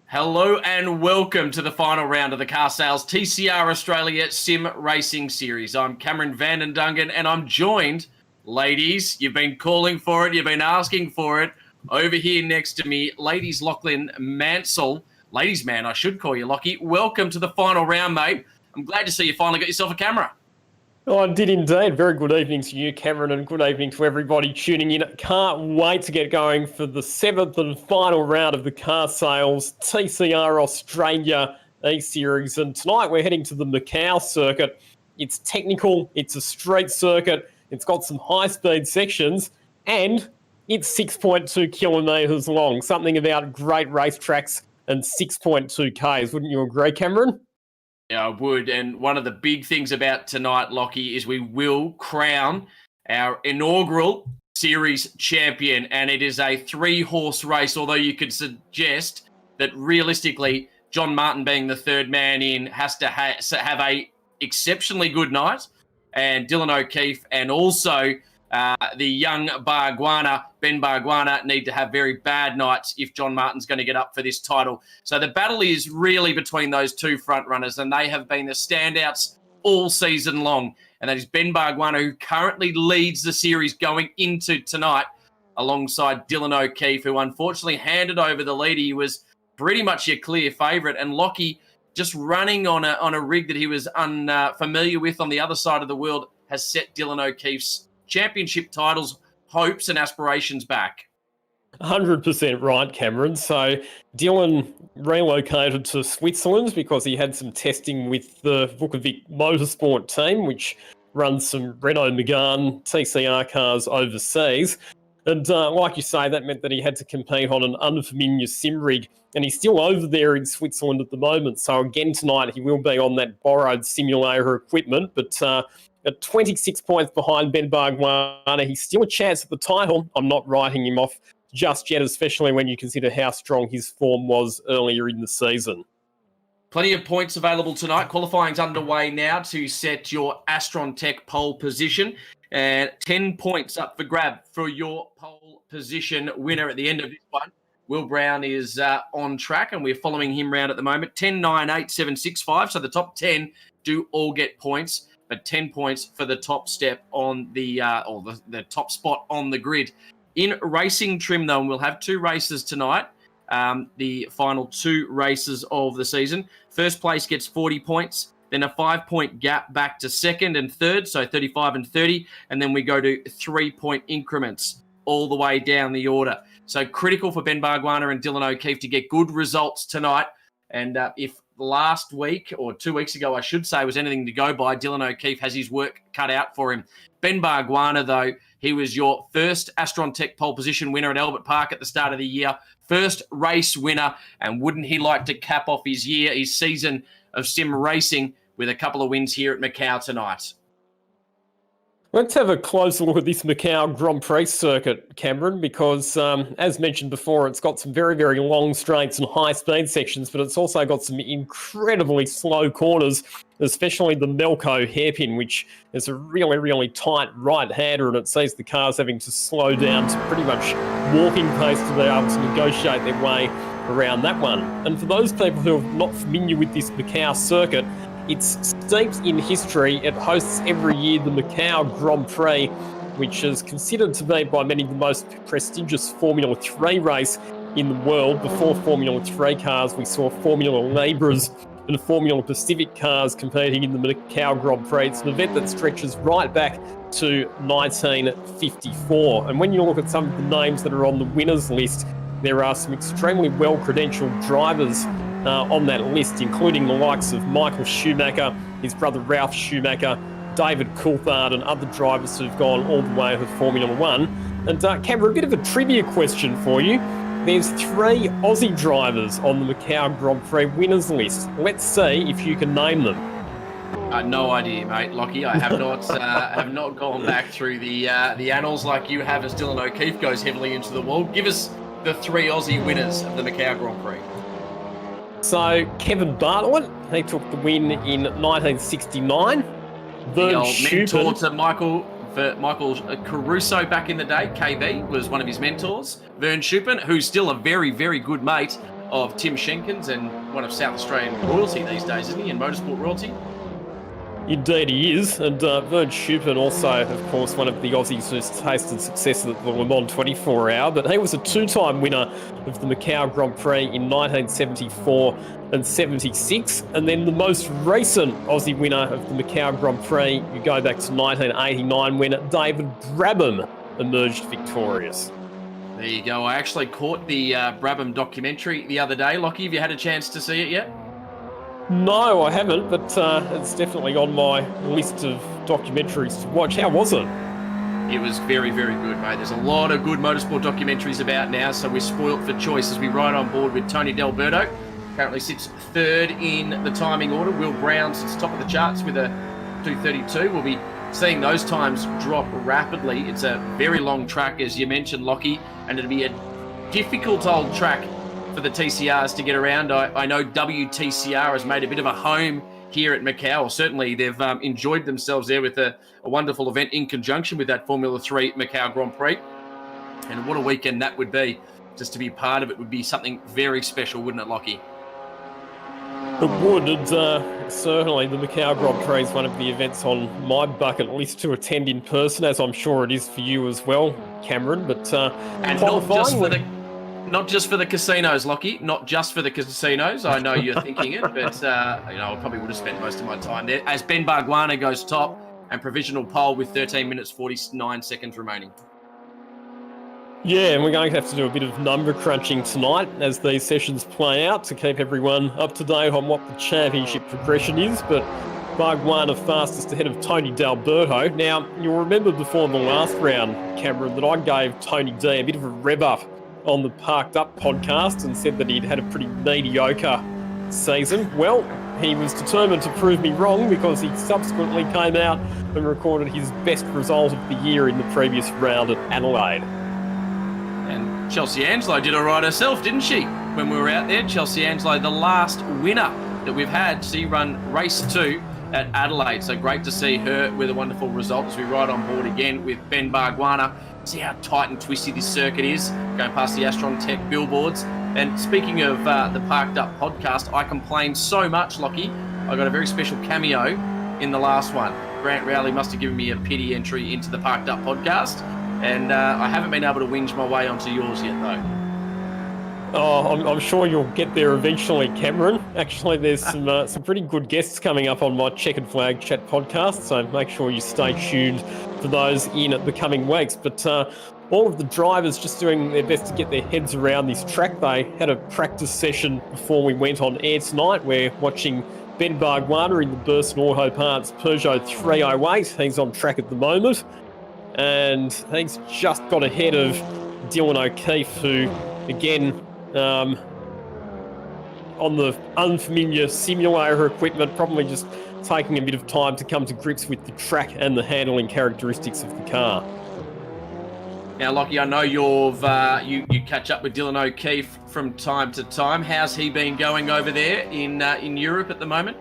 Hello and welcome to the final round of the Car Sales TCR Australia Sim Racing Series. I'm Cameron Van Dungan and I'm joined, ladies, you've been calling for it, you've been asking for it, over here next to me, ladies Lachlan Mansell. Ladies man, I should call you Lockie. Welcome to the final round, mate. I'm glad to see you finally got yourself a camera. Oh, I did indeed. Very good evening to you, Cameron, and good evening to everybody tuning in. Can't wait to get going for the seventh and final round of the Car Sales TCR Australia E-Series. And tonight we're heading to the Macau circuit. It's technical, it's a street circuit, it's got some high-speed sections, and it's 6.2 kilometres long. Something about great racetracks and 6.2 Ks. Wouldn't you agree, Cameron? Yeah, I would. And one of the big things about tonight, Lockie, is we will crown our inaugural series champion. And it is a 3-horse race, although you could suggest that realistically, John Martin being the third man in has to have a exceptionally good night. And Dylan O'Keefe and also the young Ben Barguana, need to have very bad nights if John Martin's going to get up for this title. So the battle is really between those two front runners, and they have been the standouts all season long. And that is Ben Barguana, who currently leads the series going into tonight, alongside Dylan O'Keefe, who unfortunately handed over the lead. He was pretty much your clear favourite, and Lockie, just running on a rig that he was unfamiliar with on the other side of the world, has set Dylan O'Keefe's championship titles, hopes and aspirations back. 100% right, Cameron. So Dylan relocated to Switzerland because he had some testing with the Vukovic Motorsport team, which runs some Renault Megane TCR cars overseas. And like you say, that meant that he had to compete on an unfamiliar sim rig, and he's still over there in Switzerland at the moment. So again tonight, he will be on that borrowed simulator equipment, but at 26 points behind Ben Barguana, he's still a chance at the title. I'm not writing him off just yet, especially when you consider how strong his form was earlier in the season. Plenty of points available tonight. Qualifying's underway now to set your Astron Tech pole position. And 10 points up for grab for your pole position winner at the end of this one. Will Brown is on track, and we're following him round at the moment. 10, 9, 8, 7, 6, 5. So the top 10 do all get points, but 10 points for the top step on the top spot on the grid. In racing trim, though, we'll have 2 races tonight, the final 2 races of the season. First place gets 40 points, then a 5-point gap back to second and third, so 35 and 30, and then we go to 3-point increments all the way down the order. So critical for Ben Barguana and Dylan O'Keefe to get good results tonight. And if last week, or 2 weeks ago, I should say, was anything to go by, Dylan O'Keefe has his work cut out for him. Ben Barguana, though, he was your first Astron Tech pole position winner at Albert Park at the start of the year, first race winner, and wouldn't he like to cap off his season of sim racing with a couple of wins here at Macau tonight? Let's have a closer look at this Macau Grand Prix circuit, Cameron, because as mentioned before, it's got some very, very long straights and high-speed sections, but it's also got some incredibly slow corners, especially the Melco hairpin, which is a really, really tight right-hander, and it sees the cars having to slow down to pretty much walking pace to be able to negotiate their way around that one. And for those people who are not familiar with this Macau circuit, it's steeped in history. It hosts every year the Macau Grand Prix, which is considered to be by many the most prestigious Formula 3 race in the world. Before Formula 3 cars, we saw Formula Libras and Formula Pacific cars competing in the Macau Grand Prix. It's an event that stretches right back to 1954. And when you look at some of the names that are on the winners list, there are some extremely well-credentialed drivers on that list, including the likes of Michael Schumacher, his brother Ralph Schumacher, David Coulthard, and other drivers who've gone all the way to Formula 1. And Cameron, a bit of a trivia question for you. There's 3 Aussie drivers on the Macau Grand Prix winners list. Let's see if you can name them. No idea, mate, Lockie. I have not have not gone back through the annals like you have, as Dylan O'Keefe goes heavily into the wall. Give us the 3 Aussie winners of the Macau Grand Prix. So Kevin Bartlett, he took the win in 1969. The old mentor to Michael Caruso back in the day. KV was one of his mentors. Vern Schuppen, who's still a very, very good mate of Tim Schenkens and one of South Australian royalty these days, isn't he, in motorsport royalty? Indeed he is, and Vern Schuppan also, of course, one of the Aussies who's tasted success at the Le Mans 24 Hour, but he was a two-time winner of the Macau Grand Prix in 1974 and 76, and then the most recent Aussie winner of the Macau Grand Prix, you go back to 1989 when David Brabham emerged victorious. There you go. I actually caught the Brabham documentary the other day. Lockie, have you had a chance to see it yet? No, I haven't, but it's definitely on my list of documentaries to watch. How was it? It was very, very good, mate. There's a lot of good motorsport documentaries about now, so we're spoilt for choice as we ride on board with Tony D'Alberto. Currently sits third in the timing order. Will Brown sits top of the charts with a 2:32. We'll be seeing those times drop rapidly. It's a very long track, as you mentioned, Lockie, and it'll be a difficult old track for the TCRs to get around. I know WTCR has made a bit of a home here at Macau, or certainly they've enjoyed themselves there with a wonderful event in conjunction with that Formula 3 Macau Grand Prix. And what a weekend that would be. Just to be part of it would be something very special, wouldn't it, Lockie? It would, and certainly the Macau Grand Prix is one of the events on my bucket list to attend in person, as I'm sure it is for you as well, Cameron. But and not just for the casinos, Lockie. Not just for the casinos. I know you're thinking it, but I probably would have spent most of my time there. As Ben Barguana goes top and provisional pole with 13 minutes 49 seconds remaining. Yeah, and we're going to have to do a bit of number crunching tonight as these sessions play out to keep everyone up to date on what the championship progression is. But Barguana fastest ahead of Tony D'Alberto. Now, you'll remember before the last round, Cameron, that I gave Tony D a bit of a rev up on the Parked Up podcast and said that he'd had a pretty mediocre season. Well, he was determined to prove me wrong because he subsequently came out and recorded his best result of the year in the previous round at Adelaide. And Chelsea Angelo did all right herself, didn't she? When we were out there, Chelsea Angelo, the last winner that we've had, she run race 2 at Adelaide. So great to see her with a wonderful result as we ride on board again with Ben Barguana. See how tight and twisty this circuit is, going past the Astron Tech billboards. And speaking of the Parked Up podcast, I complained so much, Lockie. I got a very special cameo in the last one. Grant Rowley must have given me a pity entry into the Parked Up podcast. And I haven't been able to whinge my way onto yours yet, though. Oh, I'm sure you'll get there eventually, Cameron. Actually, there's some pretty good guests coming up on my Checkered Flag Chat podcast, so make sure you stay tuned for those in the coming weeks. But all of the drivers just doing their best to get their heads around this track. They had a practice session before we went on air tonight. We're watching Ben Barguana in the Burson Auto Parts Peugeot 308. He's on track at the moment. And he's just got ahead of Dylan O'Keefe, who, again, on the unfamiliar simulator equipment, probably just taking a bit of time to come to grips with the track and the handling characteristics of the car. Now, Lockie, I know you catch up with Dylan O'Keefe from time to time. How's he been going over there in Europe at the moment?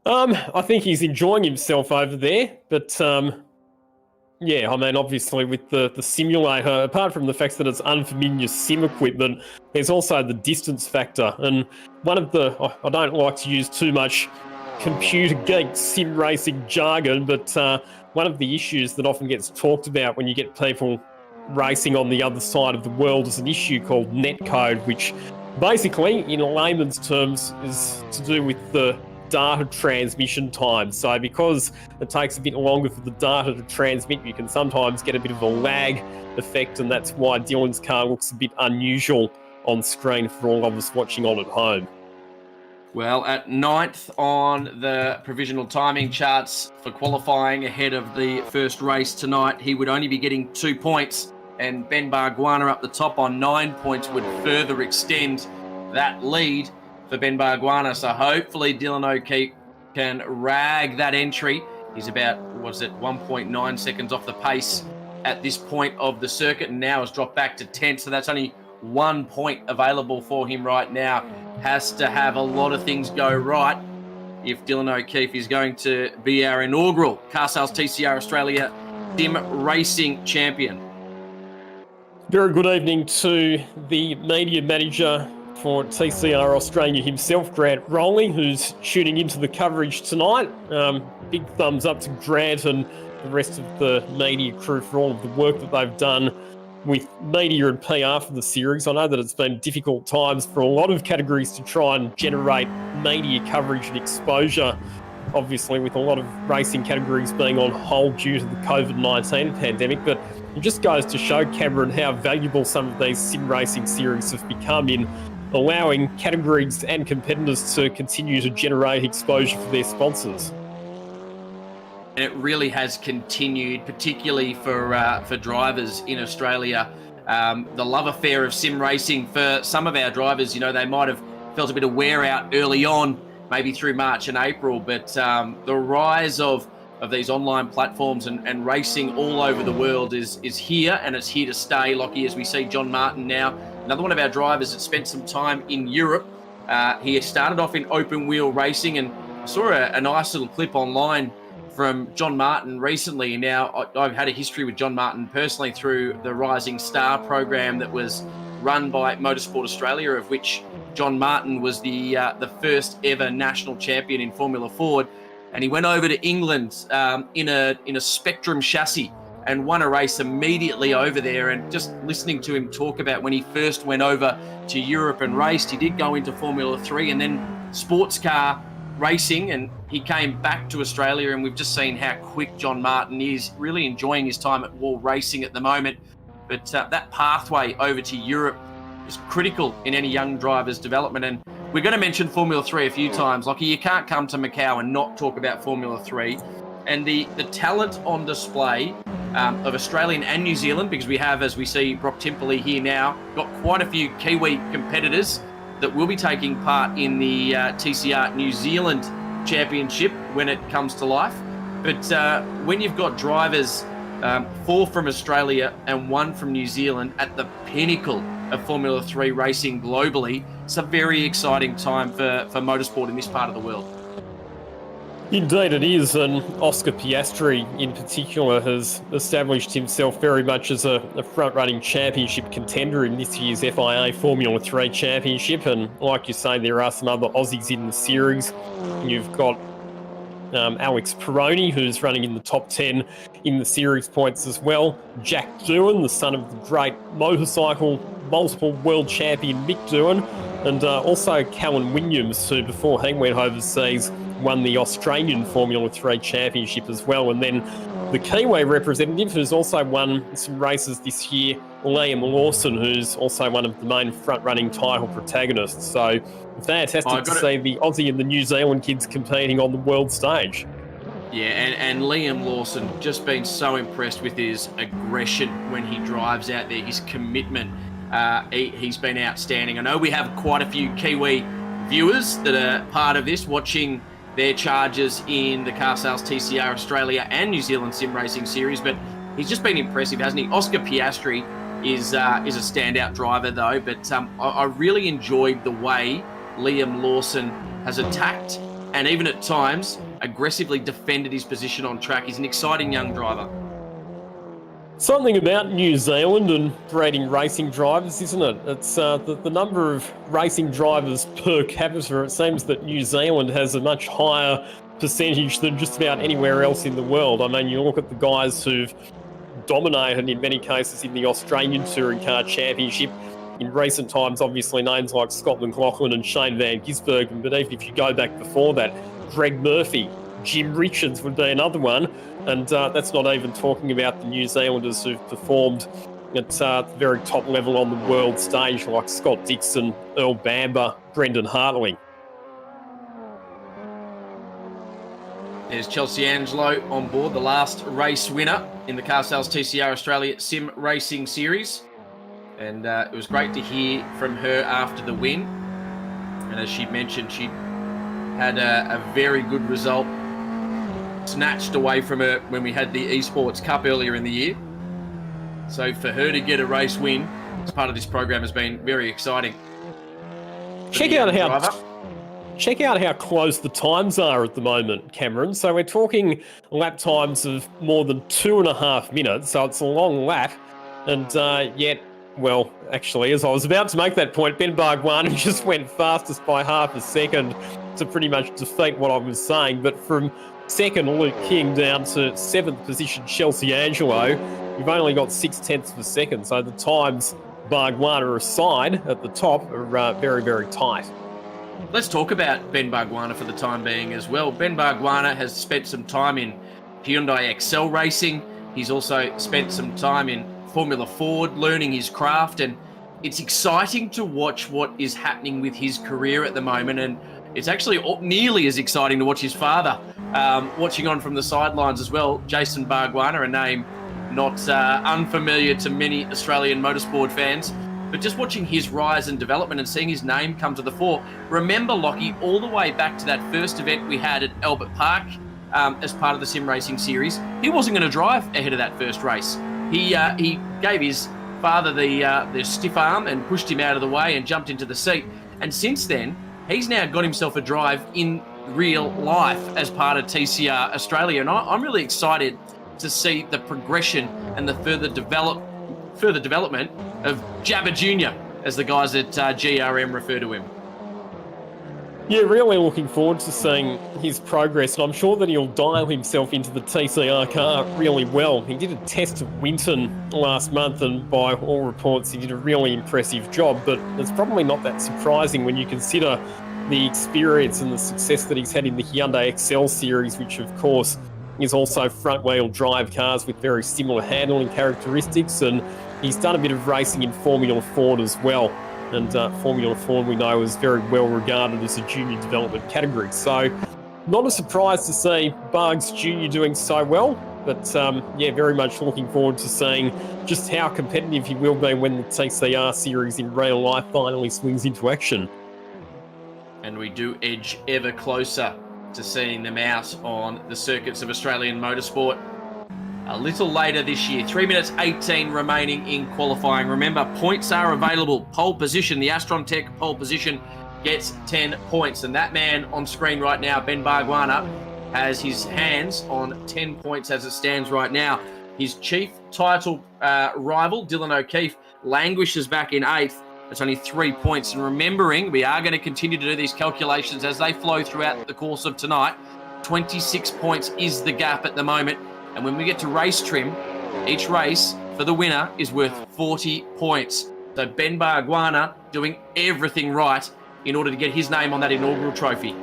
I think he's enjoying himself over there, but yeah, I mean, obviously with the simulator, apart from the fact that it's unfamiliar sim equipment, there's also the distance factor. And one of the, I don't like to use too much computer geek sim racing jargon, but one of the issues that often gets talked about when you get people racing on the other side of the world is an issue called netcode, which basically, in layman's terms, is to do with the data transmission time. So because it takes a bit longer for the data to transmit, you can sometimes get a bit of a lag effect, and that's why Dylan's car looks a bit unusual on screen for all of us watching on at home. Well, at 9th on the provisional timing charts for qualifying ahead of the first race tonight, he would only be getting 2 points, and Ben Barguana up the top on 9 points would further extend that lead for Ben Barguana. So hopefully Dylan O'Keefe can rag that entry. He's about, 1.9 seconds off the pace at this point of the circuit, and now has dropped back to 10th. So that's only 1 point available for him right now. Has to have a lot of things go right if Dylan O'Keefe is going to be our inaugural Car Sales TCR Australia Sim Racing Champion. Very good evening to the media manager for TCR Australia himself, Grant Rowley, who's tuning into the coverage tonight. Big thumbs up to Grant and the rest of the media crew for all of the work that they've done with media and PR for the series. I know that it's been difficult times for a lot of categories to try and generate media coverage and exposure, obviously with a lot of racing categories being on hold due to the COVID-19 pandemic, but it just goes to show, Cameron, how valuable some of these sim racing series have become in allowing categories and competitors to continue to generate exposure for their sponsors. And it really has continued, particularly for drivers in Australia. The love affair of sim racing for some of our drivers, they might have felt a bit of wear out early on, maybe through March and April, but the rise of these online platforms and racing all over the world is here, and it's here to stay. Lockie, as we see John Martin now, another one of our drivers that spent some time in Europe. He started off in open wheel racing, and I saw a nice little clip online from John Martin recently. Now, I've had a history with John Martin personally through the Rising Star program that was run by Motorsport Australia, of which John Martin was the first ever national champion in Formula Ford. And he went over to England in a Spectrum chassis and won a race immediately over there. And just listening to him talk about when he first went over to Europe and raced, he did go into Formula 3 and then sports car racing, and he came back to Australia, and we've just seen how quick John Martin is, really enjoying his time at wall racing at the moment. But that pathway over to Europe is critical in any young driver's development. And we're going to mention Formula 3 a few times. Lockie, you can't come to Macau and not talk about Formula 3 and the talent on display of Australian and New Zealand, because we have, as we see, Brock Timperley here now, got quite a few Kiwi competitors that will be taking part in the TCR New Zealand Championship when it comes to life. But when you've got drivers, 4 from Australia and 1 from New Zealand at the pinnacle of Formula 3 racing globally, it's a very exciting time for motorsport in this part of the world. Indeed it is, and Oscar Piastri in particular has established himself very much as a front-running championship contender in this year's FIA Formula 3 Championship, and like you say, there are some other Aussies in the series. You've got Alex Peroni, who's running in the top 10 in the series points as well. Jack Doohan, the son of the great motorcycle, multiple world champion Mick Doohan, and also Callan Williams, who before he went overseas won the Australian Formula 3 Championship as well. And then the Kiwi representative, who's also won some races this year, Liam Lawson, who's also one of the main front-running title protagonists. So fantastic to see the Aussie and the New Zealand kids competing on the world stage. Yeah, and Liam Lawson, just been so impressed with his aggression when he drives out there, his commitment. He's been outstanding. I know we have quite a few Kiwi viewers that are part of this, watching their charges in the Car Sales TCR Australia and New Zealand Sim Racing Series, but he's just been impressive, hasn't he? Oscar Piastri is a standout driver though, but I really enjoyed the way Liam Lawson has attacked and even at times aggressively defended his position on track. He's an exciting young driver. Something about New Zealand and breeding racing drivers, isn't it? It's the number of racing drivers per capita. It seems that New Zealand has a much higher percentage than just about anywhere else in the world. I mean, you look at the guys who've dominated in many cases in the Australian Touring Car Championship. In recent times, obviously, names like Scott McLaughlin and Shane Van Gisbergen, but even if you go back before that, Greg Murphy, Jim Richards would be another one. And that's not even talking about the New Zealanders who've performed at the very top level on the world stage, like Scott Dixon, Earl Bamber, Brendan Hartley. There's Chelsea Angelo on board, the last race winner in the Car Sales TCR Australia Sim Racing Series. And it was great to hear from her after the win. And as she mentioned, she had a very good result snatched away from her when we had the Esports Cup earlier in the year. So for her to get a race win as part of this program has been very exciting. Check out how close the times are at the moment, Cameron. So we're talking lap times of more than 2.5 minutes, so it's a long lap. And yet Well, actually, as I was about to make that point, Ben Bargwanna just went fastest by half a second to pretty much defeat what I was saying. But from second, Luke King, down to seventh position, Chelsea Angelo, you've only got 0.6 of a second. So the times Bargwanna aside at the top are very, very tight. Let's talk about Ben Bargwanna for the time being as well. Ben Bargwanna has spent some time in Hyundai Excel racing. He's also spent some time in Formula Ford, learning his craft, and it's exciting to watch what is happening with his career at the moment. And it's actually nearly as exciting to watch his father watching on from the sidelines as well. Jason Bargwanna, a name not unfamiliar to many Australian motorsport fans, but just watching his rise and development and seeing his name come to the fore. Remember, Lockie, all the way back to that first event we had at Albert Park as part of the Sim Racing series, he wasn't going to drive ahead of that first race. He gave his father the stiff arm and pushed him out of the way and jumped into the seat. And since then, he's now got himself a drive in real life as part of TCR Australia. And I'm really excited to see the progression and the further development of Jabba Jr., as the guys at GRM refer to him. Yeah, really looking forward to seeing his progress, and I'm sure that he'll dial himself into the TCR car really well. He did a test at Winton last month, and by all reports, he did a really impressive job, but it's probably not that surprising when you consider the experience and the success that he's had in the Hyundai Excel series, which of course is also front-wheel drive cars with very similar handling characteristics, and he's done a bit of racing in Formula Ford as well. And Formula Ford, we know, is very well regarded as a junior development category. So not a surprise to see Bargs Jr. doing so well, but yeah, very much looking forward to seeing just how competitive he will be when the TCR series in real life finally swings into action. And we do edge ever closer to seeing them out on the circuits of Australian motorsport a little later this year. 3 minutes 18 remaining in qualifying. Remember, points are available. Pole position, the Astron Tech pole position gets 10 points. And that man on screen right now, Ben Bargwanna, has his hands on 10 points as it stands right now. His chief title rival, Dylan O'Keefe, languishes back in 8th. It's only 3 points. And remembering, we are going to continue to do these calculations as they flow throughout the course of tonight. 26 points is the gap at the moment. And when we get to race trim, each race for the winner is worth 40 points. So Ben Bargwanna doing everything right in order to get his name on that inaugural trophy.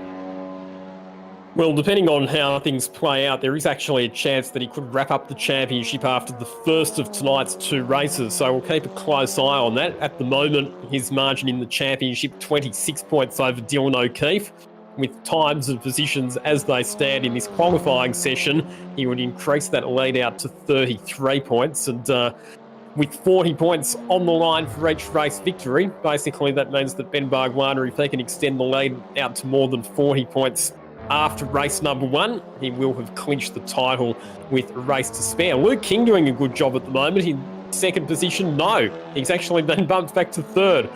Well, depending on how things play out, there is actually a chance that he could wrap up the championship after the first of tonight's 2 races. So we'll keep a close eye on that. At the moment, his margin in the championship, 26 points over Dylan O'Keefe. With times and positions as they stand in this qualifying session, he would increase that lead out to 33 points. And with 40 points on the line for each race victory, basically that means that Ben Bargwanna, if they can extend the lead out to more than 40 points after race number 1, he will have clinched the title with a race to spare. Luke King doing a good job at the moment. In second position, no. He's actually been bumped back to 3rd.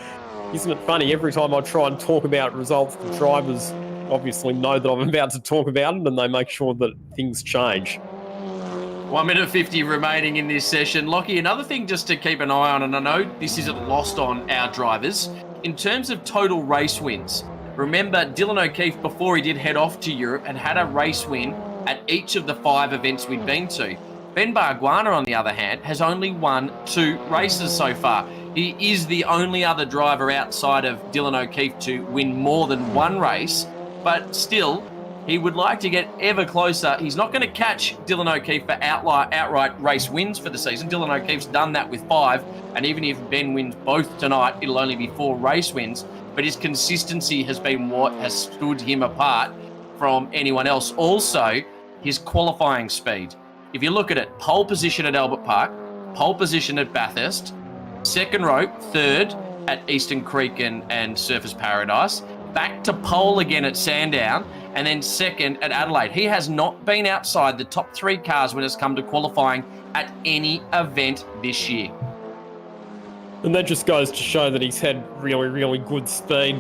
Isn't it funny? Every time I try and talk about results, the drivers obviously know that I'm about to talk about it and they make sure that things change. 1 minute 50 remaining in this session. Lockie, another thing just to keep an eye on, and I know this isn't lost on our drivers, in terms of total race wins. Remember, Dylan O'Keefe, before he did head off to Europe, had a race win at each of the 5 events we'd been to. Ben Bargwanna, on the other hand, has only won 2 races so far. He is the only other driver outside of Dylan O'Keefe to win more than 1 race, but still, he would like to get ever closer. He's not going to catch Dylan O'Keefe for outright race wins for the season. Dylan O'Keefe's done that with 5, and even if Ben wins both tonight, it'll only be 4 race wins. But his consistency has been what has stood him apart from anyone else. Also, his qualifying speed. If you look at it, pole position at Albert Park, pole position at Bathurst, second row, 3rd at Eastern Creek and Surfers Paradise, back to pole again at Sandown, and then 2nd at Adelaide. He has not been outside the top 3 cars when it's come to qualifying at any event this year. And that just goes to show that he's had really, really good speed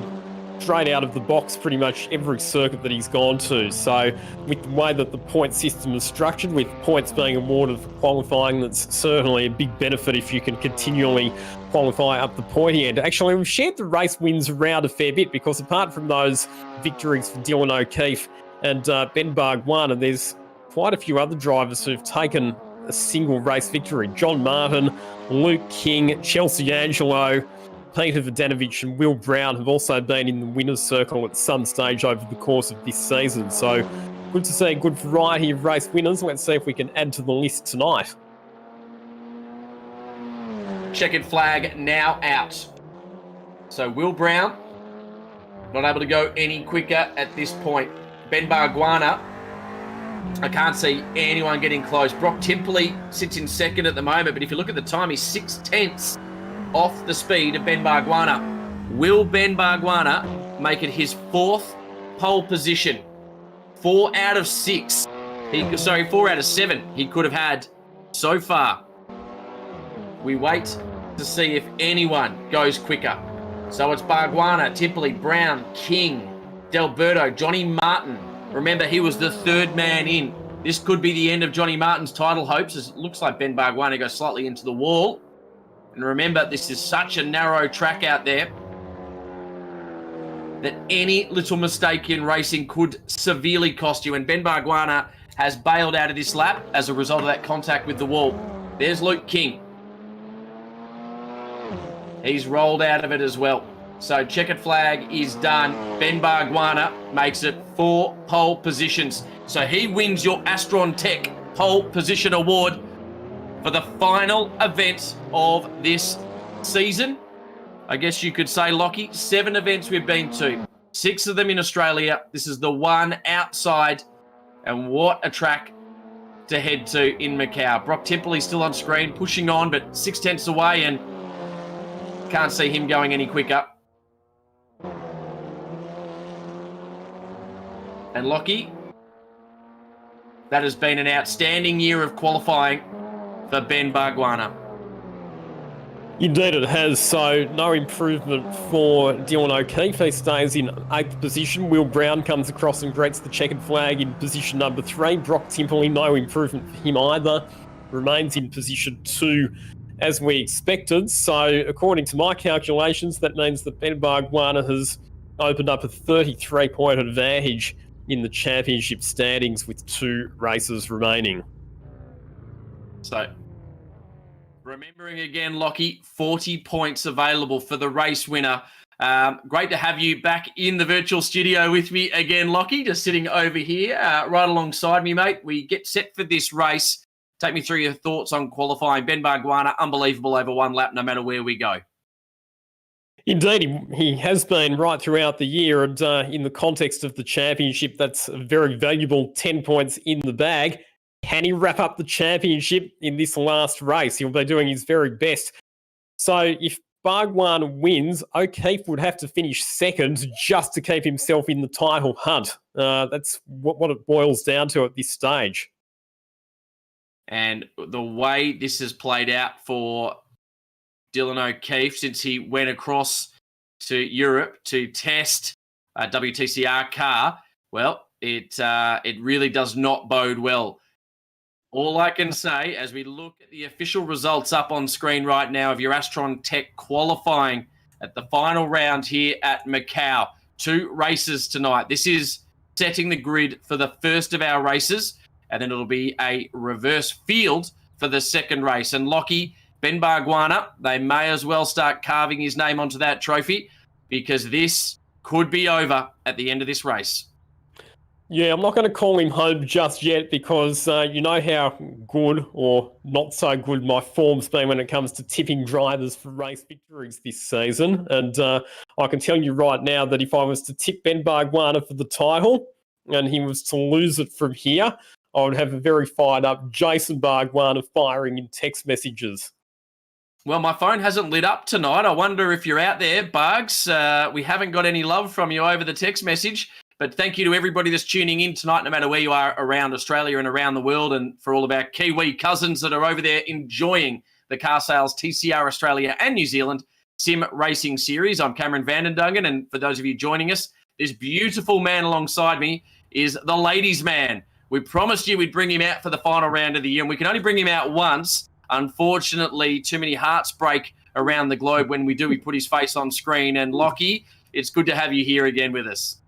straight out of the box pretty much every circuit that he's gone to. So with the way that the point system is structured, with points being awarded for qualifying, that's certainly a big benefit if you can continually qualify up the pointy end. Actually, we've shared the race wins around a fair bit because apart from those victories for Dylan O'Keefe and Ben Bargwanna, there's quite a few other drivers who've taken a single race victory. John Martin, Luke King, Chelsea Angelo, Peter Vodanovic and Will Brown have also been in the winner's circle at some stage over the course of this season. So good to see a good variety of race winners. Let's see if we can add to the list tonight. Checkered flag now out. So Will Brown not able to go any quicker at this point. Ben Bargwanna, I can't see anyone getting close. Brock Timperley sits in second at the moment, but if you look at the time, he's 6/10 off the speed of Ben Bargwanna. Will Ben Bargwanna make it his fourth pole position? 4 out of 6. 4 out of 7 he could have had so far. We wait to see if anyone goes quicker. So it's Bargwanna, Timperley, Brown, King, Delberto, Johnny Martin. Remember, he was the third man in. This could be the end of Johnny Martin's title hopes, as it looks like Ben Bargwanna goes slightly into the wall. And remember, this is such a narrow track out there that any little mistake in racing could severely cost you. And Ben Bargwanna has bailed out of this lap as a result of that contact with the wall. There's Luke King. He's rolled out of it as well. So checkered flag is done. Ben Bargwanna makes it 4 pole positions. So he wins your Astron Tech pole position award for the final event of this season. I guess you could say, Lockie, 7 events we've been to. 6 of them in Australia. This is the one outside. And what a track to head to in Macau. Brock Timperley still on screen, pushing on, but 6/10 away, and can't see him going any quicker. And Lockie, that has been an outstanding year of qualifying for Ben Bargwanna. Indeed it has, so no improvement for Dylan O'Keefe. He stays in 8th position. Will Brown comes across and greets the checkered flag in position number 3. Brock Timperley, no improvement for him either. Remains in position 2 as we expected. So according to my calculations, that means that Ben Bargwanna has opened up a 33-point advantage in the championship standings with 2 races remaining. So, remembering again, Lockie, 40 points available for the race winner. Great to have you back in the virtual studio with me again, Lockie, just sitting over here right alongside me, mate. We get set for this race. Take me through your thoughts on qualifying. Ben Bargwanna, unbelievable over 1 lap, no matter where we go. Indeed, he has been right throughout the year, and in the context of the championship, that's a very valuable 10 points in the bag. Can he wrap up the championship in this last race? He'll be doing his very best. So if Bargwanna wins, O'Keefe would have to finish second just to keep himself in the title hunt. That's what it boils down to at this stage. And the way this has played out for Dylan O'Keefe since he went across to Europe to test a WTCR car, well, it really does not bode well. All I can say, as we look at the official results up on screen right now of your Astron Tech qualifying at the final round here at Macau, 2 races tonight. This is setting the grid for the first of our races, and then it'll be a reverse field for the second race. And Lockie, Ben Bargwanna, they may as well start carving his name onto that trophy because this could be over at the end of this race. Yeah, I'm not going to call him home just yet because you know how good or not so good my form's been when it comes to tipping drivers for race victories this season. And I can tell you right now that if I was to tip Ben Bargwanna for the title and he was to lose it from here, I would have a very fired up Jason Bargwanna firing in text messages. Well, my phone hasn't lit up tonight. I wonder if you're out there, Bargs. We haven't got any love from you over the text message. But thank you to everybody that's tuning in tonight, no matter where you are around Australia and around the world, and for all of our Kiwi cousins that are over there enjoying the car sales, TCR Australia and New Zealand. Sim Racing Series. I'm Cameron Vandendungen, and for those of you joining us, this beautiful man alongside me is the ladies' man. We promised you we'd bring him out for the final round of the year, and we can only bring him out once. Unfortunately, too many hearts break around the globe when we do. We put his face on screen. And Lockie, it's good to have you here again with us.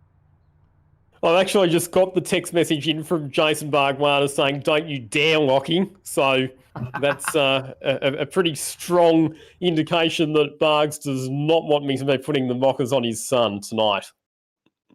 I've actually just got the text message in from Jason Bargwana saying, "Don't you dare, Lockie." So that's a pretty strong indication that Bargs does not want me to be putting the mockers on his son tonight.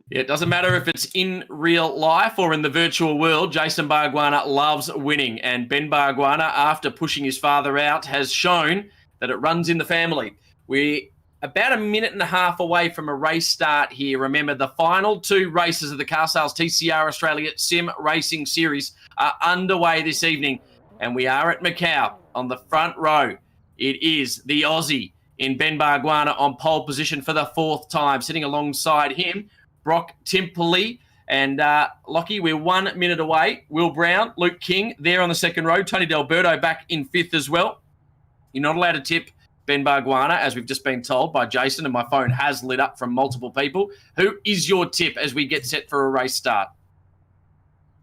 Yeah, it doesn't matter if it's in real life or in the virtual world. Jason Bargwana loves winning. And Ben Bargwana, after pushing his father out, has shown that it runs in the family. We're about a minute and a half away from a race start here. Remember, the final two races of the Car Sales TCR Australia Sim Racing Series are underway this evening. And we are at Macau on the front row. It is the Aussie in Ben Bargwana on pole position for the fourth time. Sitting alongside him, Brock Timperley. And Lockie, we're 1 minute away. Will Brown, Luke King there on the second row. Tony D'Alberto back in fifth as well. You're not allowed to tip Ben Bargwana, as we've just been told by Jason, and my phone has lit up from multiple people. Who is your tip as we get set for a race start?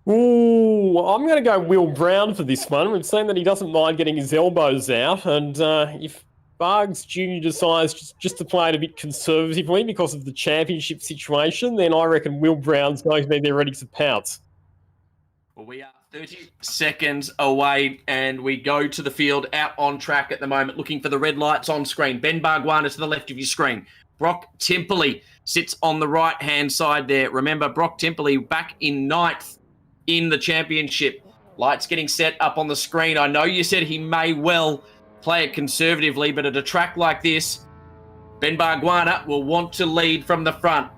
Ooh, I'm going to go Will Brown for this one. We've seen that he doesn't mind getting his elbows out, and if Bargs Jr. decides just to play it a bit conservatively because of the championship situation, then I reckon Will Brown's going to be there ready to pounce. Well, we are 30 seconds away, and we go to the field out on track at the moment, looking for the red lights on screen. Ben Bargwana to the left of your screen. Brock Timperley sits on the right-hand side there. Remember, Brock Timperley back in ninth in the championship. Lights getting set up on the screen. I know you said he may well play it conservatively, but at a track like this, Ben Bargwana will want to lead from the front.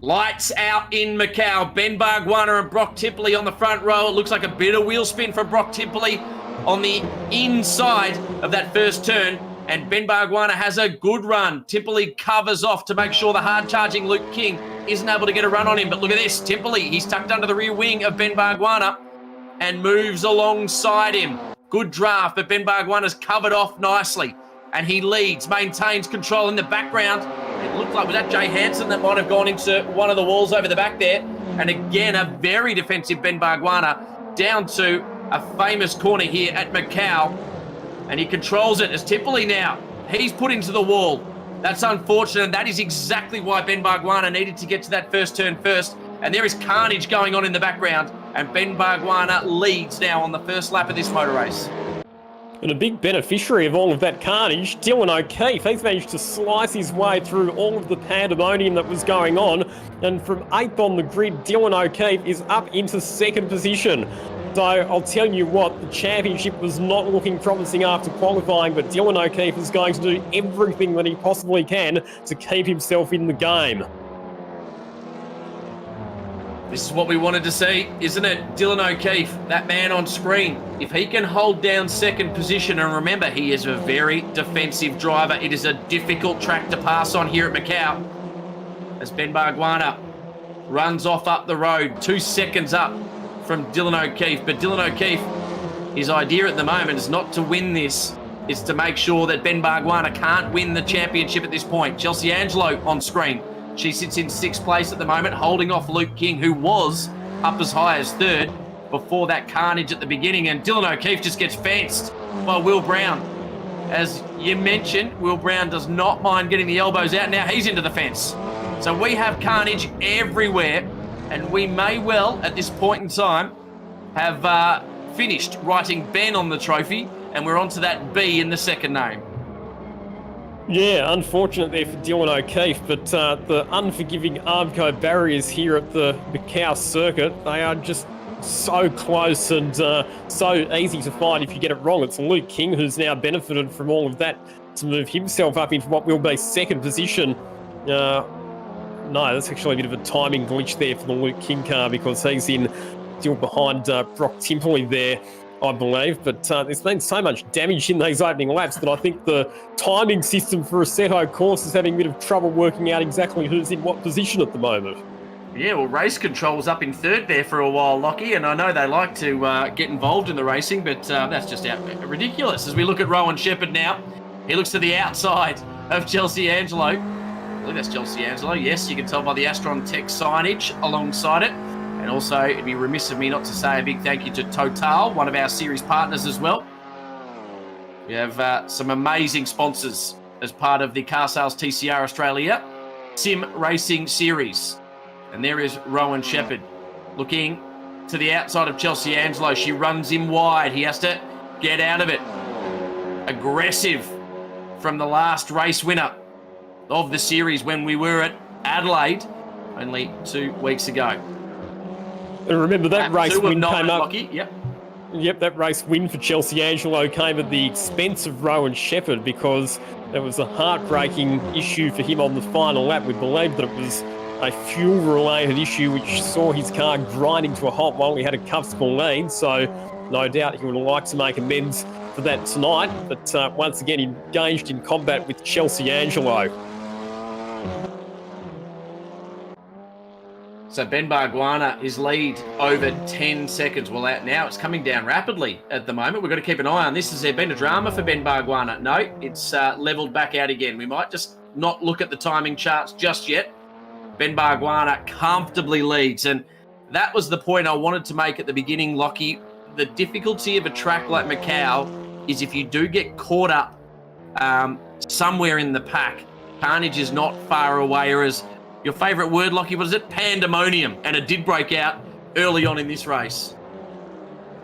Lights out in Macau. Ben Bargwana and Brock Timperley on the front row. It looks like a bit of wheel spin for Brock Timperley on the inside of that first turn. And Ben Bargwana has a good run. Timperley covers off to make sure the hard-charging Luke King isn't able to get a run on him. But look at this. Timperley, he's tucked under the rear wing of Ben Bargwana and moves alongside him. Good draft, but Ben Bargwana's covered off nicely. And he leads, maintains control in the background. It looked like, was that Jay Hansen that might have gone into one of the walls over the back there? And again, a very defensive Ben Bargwana down to a famous corner here at Macau. And he controls it as Timperley now. He's put into the wall. That's unfortunate. And that is exactly why Ben Bargwana needed to get to that first turn first. And there is carnage going on in the background. And Ben Bargwana leads now on the first lap of this motor race. And a big beneficiary of all of that carnage, Dylan O'Keefe. He's managed to slice his way through all of the pandemonium that was going on. And from 8th on the grid, Dylan O'Keefe is up into 2nd position. So I'll tell you what, the championship was not looking promising after qualifying, but Dylan O'Keefe is going to do everything that he possibly can to keep himself in the game. This is what we wanted to see, isn't it? Dylan O'Keefe, that man on screen. If he can hold down 2nd position, and remember, he is a very defensive driver. It is a difficult track to pass on here at Macau. As Ben Bargwana runs off up the road, 2 seconds up from Dylan O'Keefe. But Dylan O'Keefe, his idea at the moment is not to win this. It's to make sure that Ben Bargwana can't win the championship at this point. Chelsea Angelo on screen. She sits in 6th place at the moment, holding off Luke King, who was up as high as 3rd before that carnage at the beginning. And Dylan O'Keefe just gets fenced by Will Brown. As you mentioned, Will Brown does not mind getting the elbows out. Now he's into the fence. So we have carnage everywhere. And we may well, at this point in time, have finished writing Ben on the trophy. And we're on to that B in the second name. Yeah, unfortunate there for Dylan O'Keefe, but the unforgiving Armco barriers here at the Macau circuit, they are just so close and so easy to find if you get it wrong. It's Luke King who's now benefited from all of that to move himself up into what will be 2nd position. No, that's actually a bit of a timing glitch there for the Luke King car because he's in still behind Brock Timperley there, I believe. But there's been so much damage in these opening laps that I think the timing system for Assetto course is having a bit of trouble working out exactly who's in what position at the moment. Yeah, well, race control was up in 3rd there for a while, Lockie, and I know they like to get involved in the racing, but that's just ridiculous. As we look at Rowan Shepherd now, He looks to the outside of Chelsea Angelo. I think that's Chelsea Angelo. Yes, you can tell by the Astron Tech signage alongside it. And also, it'd be remiss of me not to say a big thank you to Total, one of our series partners as well. We have some amazing sponsors as part of the Car Sales TCR Australia Sim Racing Series. And there is Rowan Shepherd looking to the outside of Chelsea Angelo. She runs him wide. He has to get out of it. Aggressive from the last race winner of the series when we were at Adelaide only 2 weeks ago. And remember that race win came up. Lockie. Yep, that race win for Chelsea Angelo came at the expense of Rowan Shepherd because there was a heartbreaking issue for him on the final lap. We believe that it was a fuel-related issue which saw his car grinding to a halt while he had a comfortable lead. So no doubt he would like to make amends for that tonight. But once again, engaged in combat with Chelsea Angelo. So Ben Barguana, his lead over 10 seconds. Well, now it's coming down rapidly at the moment. We've got to keep an eye on this. Has there been a drama for Ben Barguana? No, it's levelled back out again. We might just not look at the timing charts just yet. Ben Barguana comfortably leads. And that was the point I wanted to make at the beginning, Lockie. The difficulty of a track like Macau is if you do get caught up somewhere in the pack, carnage is not far away, or as your favourite word, Lockie, what is it? Pandemonium. And it did break out early on in this race.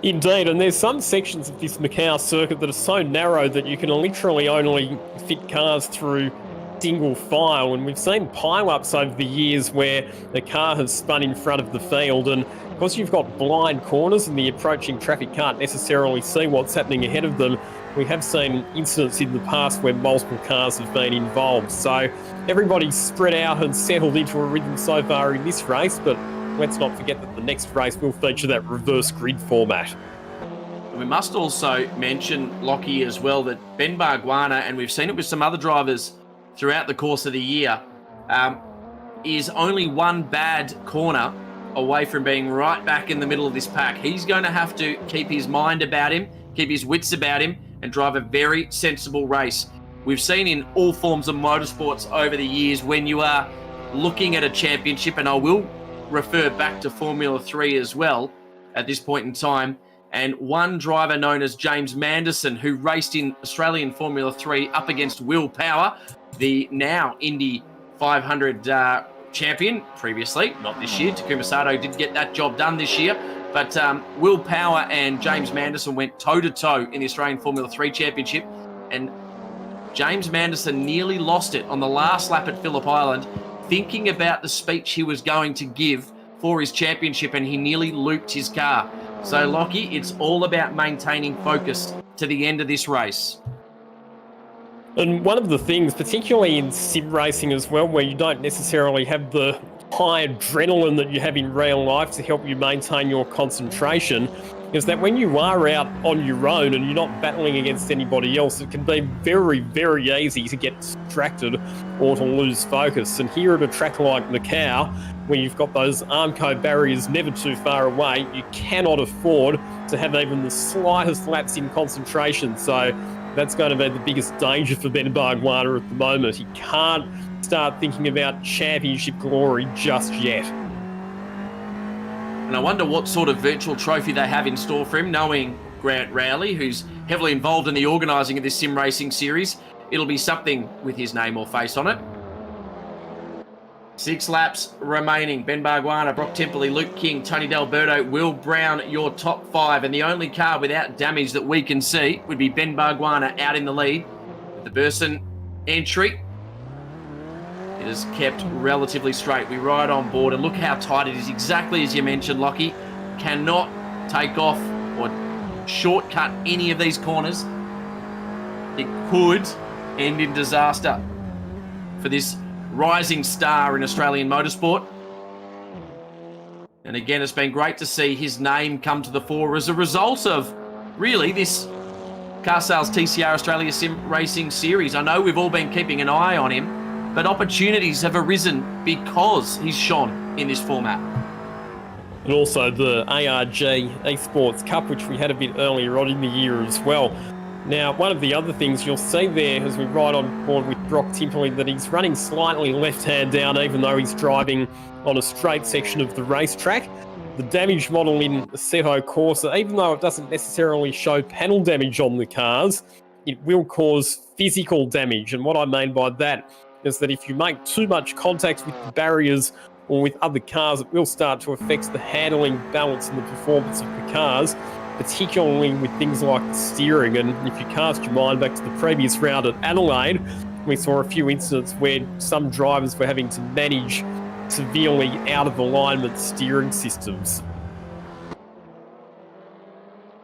Indeed, and there's some sections of this Macau circuit that are so narrow that you can literally only fit cars through single file, and we've seen pile-ups over the years where the car has spun in front of the field, and because you've got blind corners and the approaching traffic can't necessarily see what's happening ahead of them, we have seen incidents in the past where multiple cars have been involved. So everybody's spread out and settled into a rhythm so far in this race, but let's not forget that the next race will feature that reverse grid format. We must also mention, Lockie, as well, that Ben Barguana, and we've seen it with some other drivers throughout the course of the year, is only one bad corner away from being right back in the middle of this pack. He's going to have to keep his mind about him, keep his wits about him, and drive a very sensible race. We've seen in all forms of motorsports over the years when you are looking at a championship, and I will refer back to Formula 3 as well at this point in time, and one driver known as James Manderson, who raced in Australian Formula 3 up against Will Power, the now Indy 500 champion previously, not this year. Takuma Sato did get that job done this year. But Will Power and James Manderson went toe-to-toe in the Australian Formula 3 Championship. And James Manderson nearly lost it on the last lap at Phillip Island, thinking about the speech he was going to give for his championship, and he nearly looped his car. So, Lockie, it's all about maintaining focus to the end of this race. And one of the things, particularly in sim racing as well, where you don't necessarily have the high adrenaline that you have in real life to help you maintain your concentration, is that when you are out on your own and you're not battling against anybody else, it can be very, very easy to get distracted or to lose focus. And here at a track like Macau, where you've got those Armco barriers never too far away, you cannot afford to have even the slightest lapse in concentration. So that's going to be the biggest danger for Ben Barguana at the moment. He can't start thinking about championship glory just yet. And I wonder what sort of virtual trophy they have in store for him, knowing Grant Rowley, who's heavily involved in the organising of this sim racing series. It'll be something with his name or face on it. 6 laps remaining. Ben Barguana, Brock Temperley, Luke King, Tony D'Alberto, Will Brown, your top 5. And the only car without damage that we can see would be Ben Barguana out in the lead. With the Burson entry, it is kept relatively straight. We ride on board, and look how tight it is, exactly as you mentioned, Lockie. Cannot take off or shortcut any of these corners. It could end in disaster for this rising star in Australian motorsport. And again, it's been great to see his name come to the fore as a result of really this Car Sales TCR Australia Sim Racing Series. I know we've all been keeping an eye on him, but opportunities have arisen because he's shone in this format. And also the ARG Esports Cup, which we had a bit earlier on in the year as well. Now, one of the other things you'll see there as we ride on board with Brock Timperley, that he's running slightly left-hand down even though he's driving on a straight section of the racetrack. The damage model in Assetto Corsa, even though it doesn't necessarily show panel damage on the cars, it will cause physical damage. And what I mean by that is that if you make too much contact with the barriers or with other cars, it will start to affect the handling, balance and the performance of the cars, particularly with things like the steering. And if you cast your mind back to the previous round at Adelaide, we saw a few incidents where some drivers were having to manage severely out of alignment steering systems.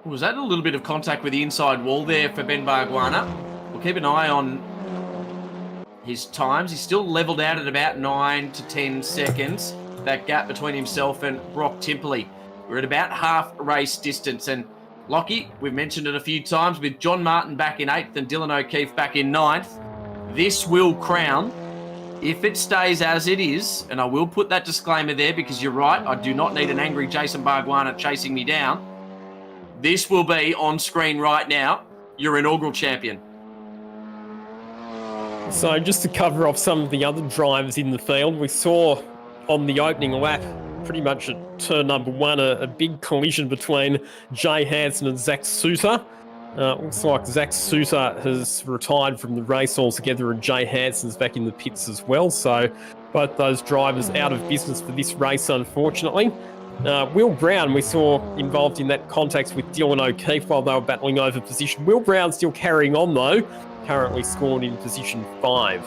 Was that a little bit of contact with the inside wall there for Ben Bargwanna? We'll keep an eye on his times. He's still levelled out at about 9 to 10 seconds. That gap between himself and Brock Timperley. We're at about half race distance. And Lockie, we've mentioned it a few times, with John Martin back in 8th and Dylan O'Keefe back in 9th. This will crown, if it stays as it is, and I will put that disclaimer there because you're right, I do not need an angry Jason Bargwanna chasing me down. This will be on screen right now, your inaugural champion. So just to cover off some of the other drivers in the field, we saw on the opening lap, pretty much at turn number 1, a big collision between Jay Hansen and Zach Souter. Looks like Zach Souter has retired from the race altogether and Jay Hansen's back in the pits as well. So both those drivers out of business for this race, unfortunately. Will Brown, we saw involved in that contact with Dylan O'Keefe while they were battling over position. Will Brown still carrying on though, currently scored in position 5.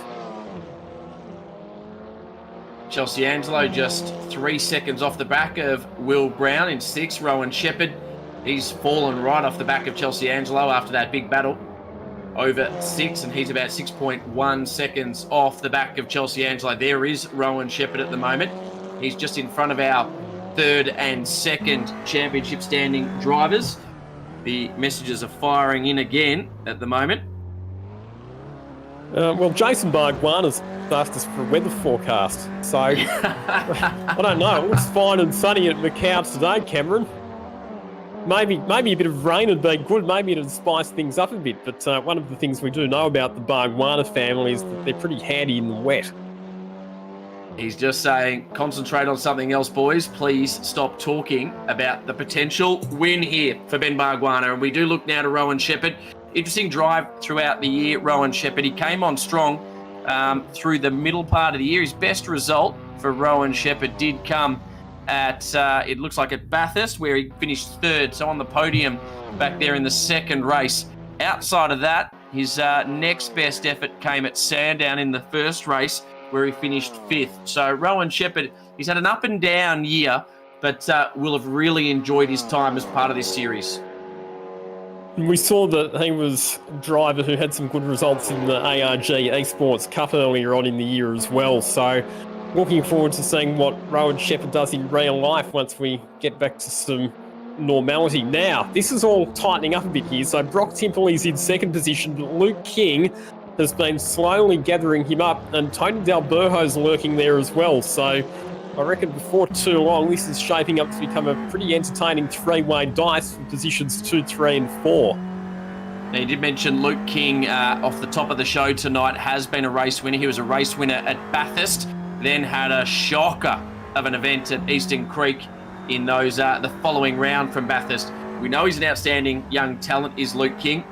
Chelsea Angelo just 3 seconds off the back of Will Brown in 6th. Rowan Shepherd, he's fallen right off the back of Chelsea Angelo after that big battle over 6, and he's about 6.1 seconds off the back of Chelsea Angelo. There is Rowan Shepherd at the moment. He's just in front of our 3rd and 2nd championship standing drivers. The messages are firing in again at the moment. Well, Jason Bargwanna's asked us for a weather forecast, so I don't know. It looks fine and sunny at Macau today, Cameron. Maybe a bit of rain would be good. Maybe it'd spice things up a bit. But one of the things we do know about the Bargwanna family is that they're pretty handy in the wet. He's just saying, concentrate on something else, boys. Please stop talking about the potential win here for Ben Bargwanna. And we do look now to Rowan Shepherd. Interesting drive throughout the year, Rowan Shepherd. He came on strong through the middle part of the year. His best result for Rowan Shepherd did come at, it looks like at Bathurst, where he finished 3rd, so on the podium back there in the 2nd race. Outside of that, his next best effort came at Sandown in the 1st race, where he finished 5th. So Rowan Shepherd, he's had an up and down year, but will have really enjoyed his time as part of this series. We saw that he was a driver who had some good results in the ARG Esports Cup earlier on in the year as well. So looking forward to seeing what Rowan Shepherd does in real life once we get back to some normality. Now, this is all tightening up a bit here. So Brock Timperley's in 2nd position, but Luke King has been slowly gathering him up, and Tony D'Alberto's lurking there as well. So I reckon before too long, this is shaping up to become a pretty entertaining 3-way dice for positions 2, 3 and 4. Now, you did mention Luke King off the top of the show tonight has been a race winner. He was a race winner at Bathurst, then had a shocker of an event at Eastern Creek in those the following round from Bathurst. We know he's an outstanding young talent, is Luke King.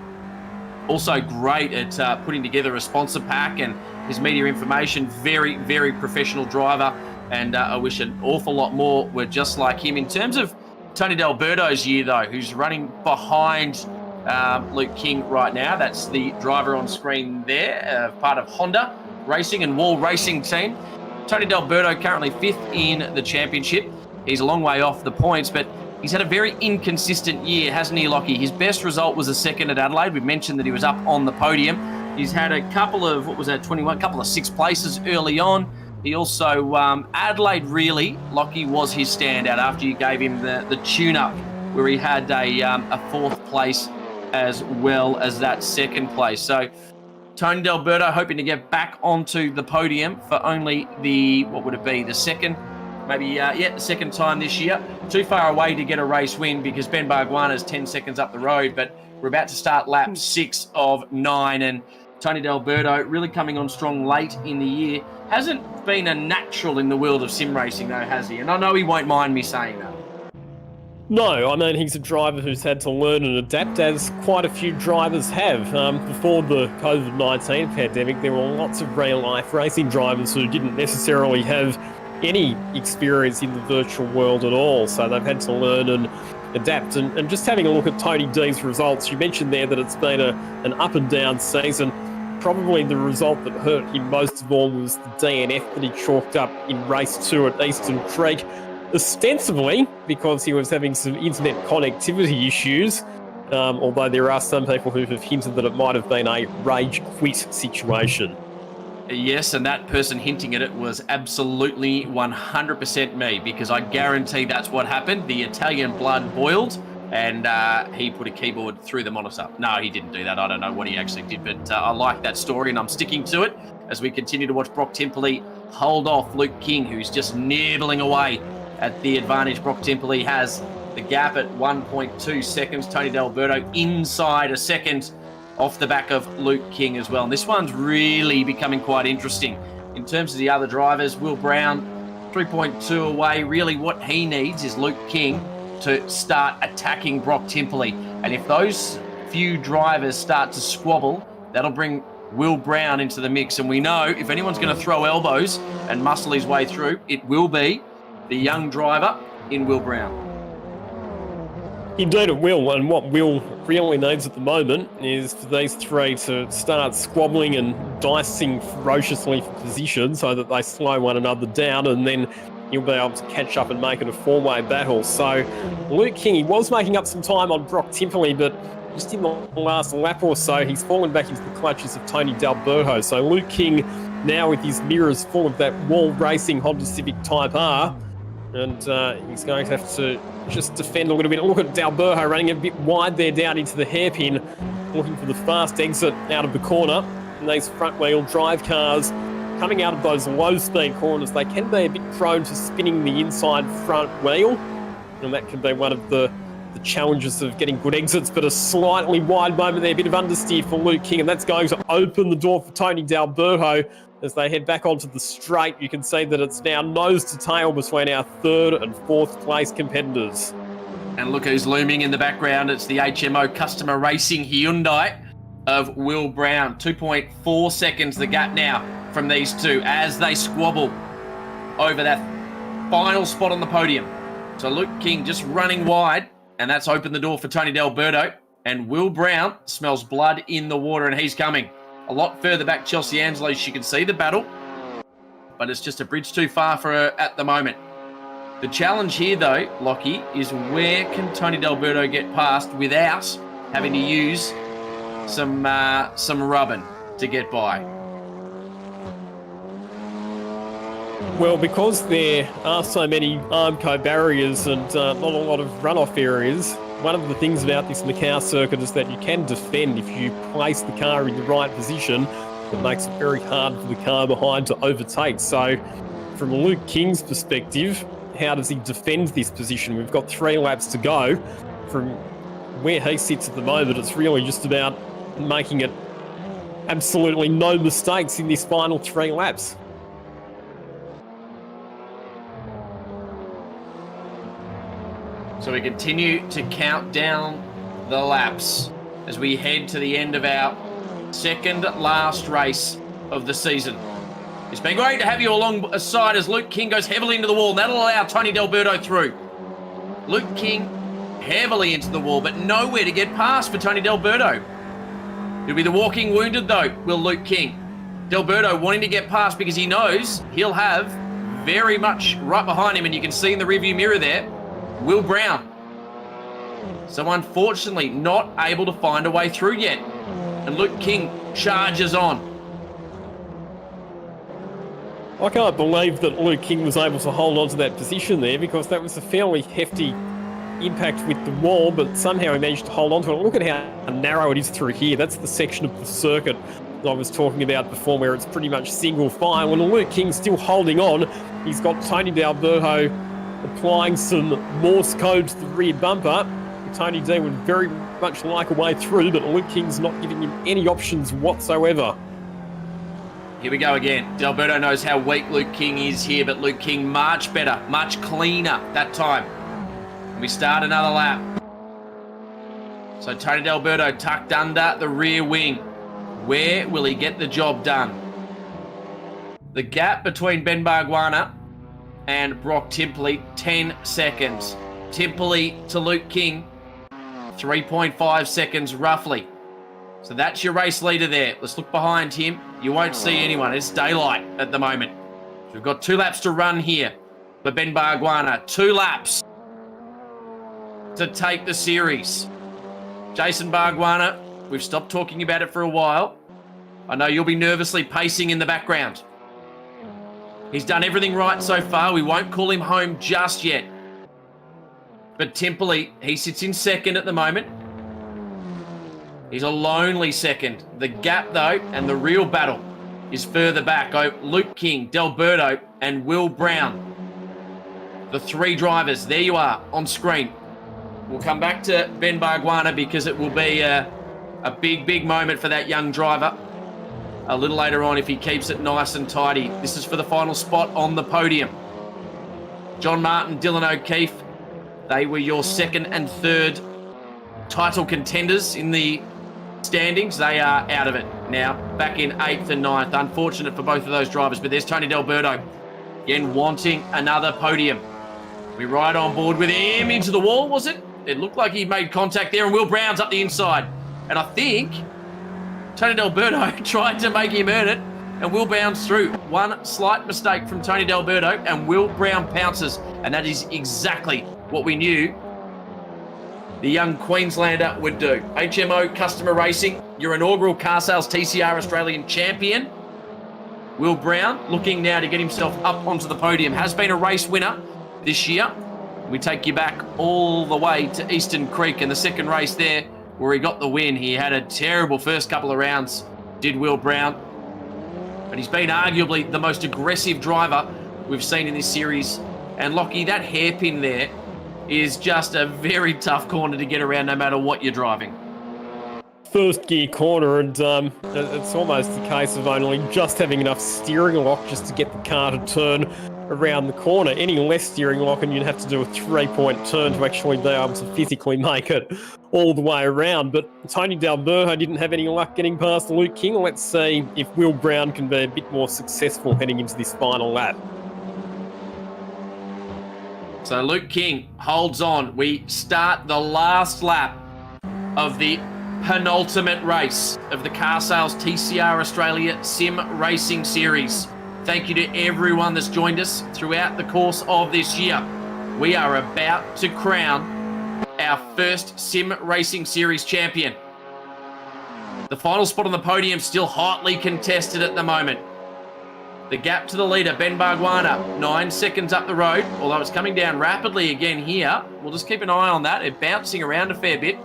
Also great at putting together a sponsor pack and his media information. Very, very professional driver. And I wish an awful lot more were just like him. In terms of Tony D'Alberto's year, though, who's running behind Luke King right now. That's the driver on screen there, part of Honda Racing and Wall Racing team. Tony D'Alberto currently 5th in the championship. He's a long way off the points, but he's had a very inconsistent year, hasn't he, Lockie? His best result was a 2nd at Adelaide. We mentioned that he was up on the podium. He's had a couple of, 21, couple of 6th places early on. He also, Adelaide really, Lockie, was his standout after you gave him the tune-up, where he had a 4th place as well as that 2nd place. So Tony D'Alberto hoping to get back onto the podium for only the, what would it be, the 2nd, maybe, the 2nd time this year. Too far away to get a race win because Ben Bargwanna's 10 seconds up the road, but We're about to start lap 6 of 9, and Tony D'Alberto really coming on strong late in the year. Hasn't been a natural in the world of sim racing, though, has he? And I know he won't mind me saying that. No, I mean, he's a driver who's had to learn and adapt, as quite a few drivers have. Before the COVID-19 pandemic, there were lots of real-life racing drivers who didn't necessarily have any experience in the virtual world at all, so they've had to learn and adapt. And just having a look at Tony D's results, you mentioned there that it's been an up-and-down season. Probably the result that hurt him most of all was the DNF that he chalked up in race 2 at Eastern Creek, ostensibly because he was having some internet connectivity issues, although there are some people who have hinted that it might have been a rage quit situation. Yes, and that person hinting at it was absolutely 100% me, because I guarantee that's what happened. The Italian blood boiled, and he put a keyboard through the monitor. No, he didn't do that. I don't know what he actually did, but I like that story, and I'm sticking to it as we continue to watch Brock Timperley hold off Luke King, who's just nibbling away at the advantage. Brock Timperley has the gap at 1.2 seconds. Tony D'Alberto inside a second off the back of Luke King as well. And this one's really becoming quite interesting. In terms of the other drivers, Will Brown, 3.2 away. Really what he needs is Luke King to start attacking Brock Timperley. And if those few drivers start to squabble, that'll bring Will Brown into the mix. And we know if anyone's going to throw elbows and muscle his way through, it will be the young driver in Will Brown. Indeed it will, and what Will really needs at the moment is for these three to start squabbling and dicing ferociously for position so that they slow one another down, and then he'll be able to catch up and make it a four-way battle. So Luke King, he was making up some time on Brock Timperley, but just in the last lap or so, he's fallen back into the clutches of Tony D'Alberto. So Luke King now with his mirrors full of that wall racing Honda Civic Type R, and he's going to have to just defend a little bit. Look at D'Alberto running a bit wide there down into the hairpin, looking for the fast exit out of the corner. And these front-wheel drive cars coming out of those low-speed corners, they can be a bit prone to spinning the inside front wheel, and that can be one of the challenges of getting good exits. But a slightly wide moment there, a bit of understeer for Luke King, and that's going to open the door for Tony D'Alberto as they head back onto the straight. You can see that it's now nose to tail between our third and fourth place contenders. And look who's looming in the background. It's the HMO Customer Racing Hyundai of Will Brown. 2.4 seconds the gap now from these two as they squabble over that final spot on the podium. So Luke King just running wide, and that's opened the door for Tony D'Alberto. And Will Brown smells blood in the water, and he's coming. A lot further back, Chelsea Angelos, you can see the battle, but it's just a bridge too far for her at the moment. The challenge here, though, Lockie, is where can Tony D'Alberto get past without having to use some rubbing to get by? Well, because there are so many Armco barriers and not a lot of runoff areas, one of the things about this Macau circuit is that you can defend if you place the car in the right position. It makes it very hard for the car behind to overtake. So from Luke King's perspective, how does he defend this position? We've got 3 laps to go. From where he sits at the moment, it's really just about making it absolutely no mistakes in this final 3 laps. So we continue to count down the laps as we head to the end of our second last race of the season. It's been great to have you alongside as Luke King goes heavily into the wall. That'll allow Tony D'Alberto through. Luke King heavily into the wall, but nowhere to get past for Tony D'Alberto. He'll be the walking wounded, though, will Luke King. D'Alberto wanting to get past because he knows he'll have very much right behind him, and you can see in the rearview mirror there, Will Brown. So unfortunately not able to find a way through yet. And Luke King charges on. I can't believe that Luke King was able to hold on to that position there, because that was a fairly hefty impact with the wall, but somehow he managed to hold on to it. Look at how narrow it is through here. That's the section of the circuit that I was talking about before, where it's pretty much single file. And Luke King's still holding on. He's got Tony D'Alberto applying some Morse code to the rear bumper, Tony D would very much like a way through, but Luke King's not giving him any options whatsoever. Here we go again. D'Alberto knows how weak Luke King is here, but Luke King much better, much cleaner that time. And we start another lap. So Tony D'Alberto tucked under the rear wing. Where will he get the job done? The gap between Ben Bargwanna and Brock Timperley, 10 seconds. Timperley to Luke King, 3.5 seconds roughly. So that's your race leader there. Let's look behind him. You won't see anyone. It's daylight at the moment. So we've got 2 laps to run here for Ben Bargwanna. 2 laps to take the series. Jason Bargwanna, we've stopped talking about it for a while. I know you'll be nervously pacing in the background. He's done everything right so far. We won't call him home just yet. But Timperley, he sits in second at the moment. He's a lonely second. The gap, though, and the real battle is further back. Luke King, D'Alberto, and Will Brown. The 3 drivers. There you are on screen. We'll come back to Ben Bargwanna because it will be a big, big moment for that young driver. A little later on if he keeps it nice and tidy. This is for the final spot on the podium. John Martin, Dylan O'Keefe, they were your 2nd and 3rd title contenders in the standings. They are out of it now, back in 8th and 9th. Unfortunate for both of those drivers, but there's Tony D'Alberto, again wanting another podium. We ride on board with him into the wall, was it? It looked like he made contact there, and Will Brown's up the inside. And I think Tony D'Alberto tried to make him earn it, and Will Brown's through. One slight mistake from Tony D'Alberto, and Will Brown pounces. And that is exactly what we knew the young Queenslander would do. HMO Customer Racing, your inaugural car sales TCR Australian champion. Will Brown looking now to get himself up onto the podium. Has been a race winner this year. We take you back all the way to Eastern Creek in the 2nd race there, where he got the win. He had a terrible first couple of rounds, did Will Brown. But he's been arguably the most aggressive driver we've seen in this series. And Lockie, that hairpin there is just a very tough corner to get around no matter what you're driving. First gear corner, and it's almost the case of only just having enough steering lock just to get the car to turn around the corner. Any less steering lock and you'd have to do a 3-point turn to actually be able to physically make it all the way around. But Tony D'Alberto didn't have any luck getting past Luke King. Let's see if Will Brown can be a bit more successful heading into this final lap. So Luke King holds on. We start the last lap of the penultimate race of the Car Sales TCR Australia Sim Racing Series. Thank you to everyone that's joined us throughout the course of this year. We are about to crown our first Sim Racing Series champion. The final spot on the podium still hotly contested at the moment. The gap to the leader, Ben Bargwanna, 9 seconds up the road, although it's coming down rapidly again here. We'll just keep an eye on that. It's bouncing around a fair bit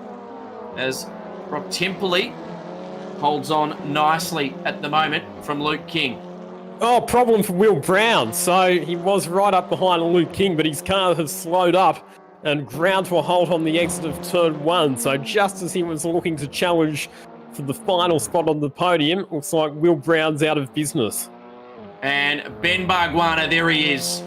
as Brock Timperley holds on nicely at the moment from Luke King. Oh, problem for Will Brown. So he was right up behind Luke King, but his car has slowed up and ground to a halt on the exit of turn 1. So just as he was looking to challenge for the final spot on the podium, looks like Will Brown's out of business. And Ben Bargwanna, there he is.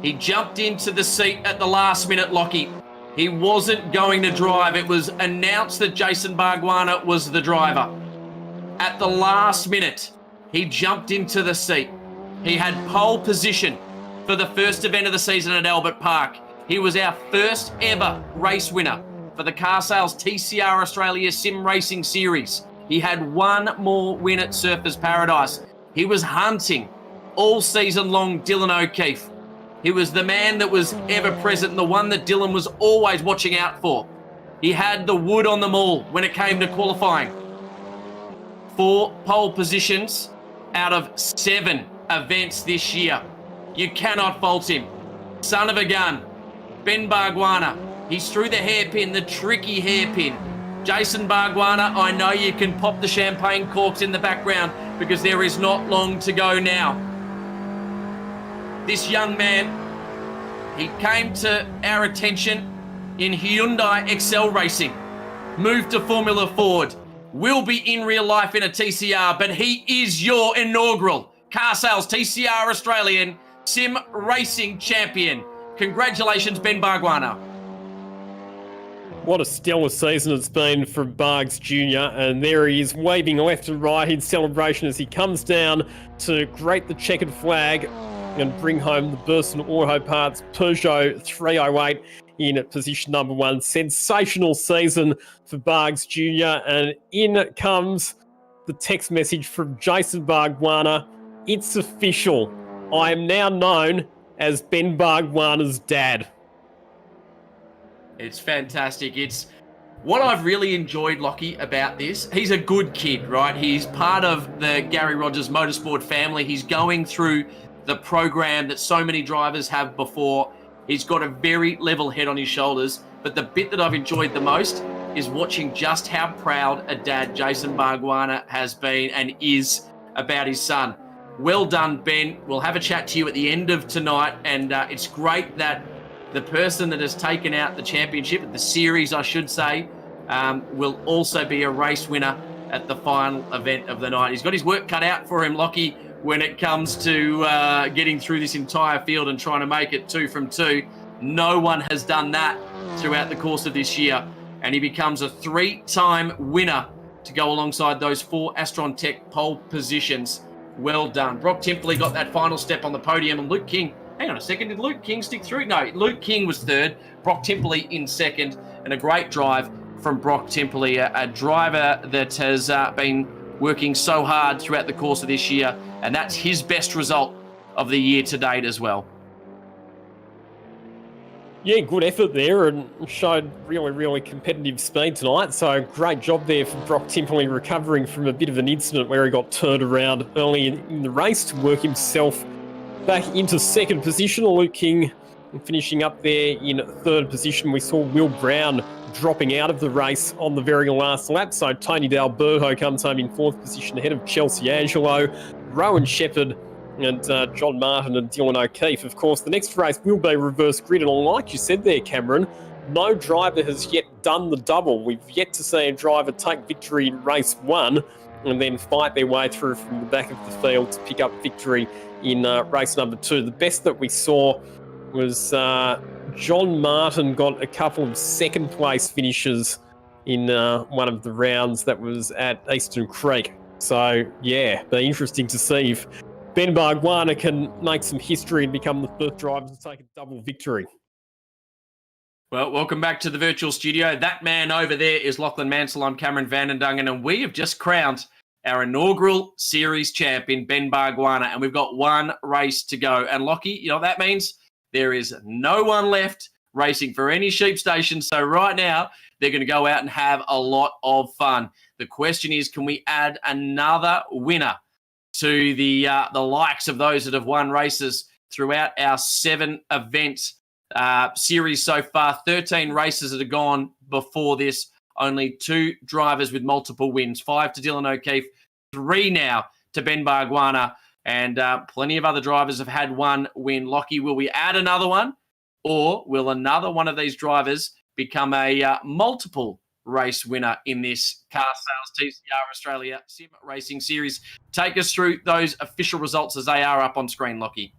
He jumped into the seat at the last minute, Lockie. He wasn't going to drive. It was announced that Jason Bargwanna was the driver. At the last minute, he jumped into the seat. He had pole position for the first event of the season at Albert Park. He was our first ever race winner for the Car Sales TCR Australia Sim Racing Series. He had one more win at Surfers Paradise. He was hunting all season long Dylan O'Keefe. He was the man that was ever present and the one that Dylan was always watching out for. He had the wood on them all when it came to qualifying. 4 pole positions out of 7 events this year. You cannot fault him. Son of a gun. Ben Bargwanna. He's through the hairpin, the tricky hairpin. Jason Bargwanna, I know you can pop the champagne corks in the background because there is not long to go now. This young man, he came to our attention in Hyundai Excel Racing, moved to Formula Ford, will be in real life in a TCR, but he is your inaugural car sales TCR Australian Sim Racing Champion. Congratulations, Ben Bargwanna. What a stellar season it's been for Bargs Jr. And there he is, waving left and right in celebration as he comes down to grate the checkered flag and bring home the Burson Auto Parts Peugeot 308 in position number 1. Sensational season for Bargs Jr. And in comes the text message from Jason Bargwanna. It's official. I am now known as Ben Bargwanna's dad. It's fantastic. It's what I've really enjoyed, Lockie, about this. He's a good kid, right? He's part of the Gary Rogers Motorsport family. He's going through the program that so many drivers have before. He's got a very level head on his shoulders. But the bit that I've enjoyed the most is watching just how proud a dad Jason Bargwanna has been and is about his son. Well done, Ben. We'll have a chat to you at the end of tonight. And it's great that the person that has taken out the championship, the series, I should say, will also be a race winner at the final event of the night. He's got his work cut out for him, Lockie, when it comes to getting through this entire field and trying to make it 2 from 2. No one has done that throughout the course of this year. And he becomes a 3-time winner to go alongside those 4 Astron Tech pole positions. Well done. Brock Timperley got that final step on the podium, and Luke King, hang on a second, did Luke King stick through? No, Luke King was 3rd, Brock Timperley in 2nd, and a great drive from Brock Timperley, a driver that has been working so hard throughout the course of this year, and that's his best result of the year to date as well. Yeah, good effort there and showed really, really competitive speed tonight. So great job there for Brock Timperley, recovering from a bit of an incident where he got turned around early in the race to work himself back into 2nd position. Luke King finishing up there in 3rd position. We saw Will Brown dropping out of the race on the very last lap. So Tony D'Alberto comes home in 4th position ahead of Chelsea Angelo, Rowan Shepherd, and John Martin and Dylan O'Keefe. Of course, the next race will be reverse grid. And like you said there, Cameron, no driver has yet done the double. We've yet to see a driver take victory in race 1 and then fight their way through from the back of the field to pick up victory in race number 2. The best that we saw was John Martin got a couple of 2nd place finishes in one of the rounds that was at Eastern Creek. So, yeah, be interesting to see if Ben Bargwanna can make some history and become the first driver to take a double victory. Well, welcome back to the virtual studio. That man over there is Lachlan Mansell. I'm Cameron Vandendungen, and we have just crowned our inaugural series champion, Ben Bargwanna, and we've got 1 race to go. And Lockie, you know what that means? There is no one left racing for any sheep station. So right now, they're going to go out and have a lot of fun. The question is, can we add another winner to the likes of those that have won races throughout our 7-event series so far? 13 races that have gone before this. Only 2 drivers with multiple wins. 5 to Dylan O'Keefe, 3 now to Ben Bargwanna, and plenty of other drivers have had 1 win. Lockie, will we add another one, or will another one of these drivers become a multiple race winner in this car sales TCR Australia Sim Racing Series? Take us through those official results as they are up on screen, Lockie.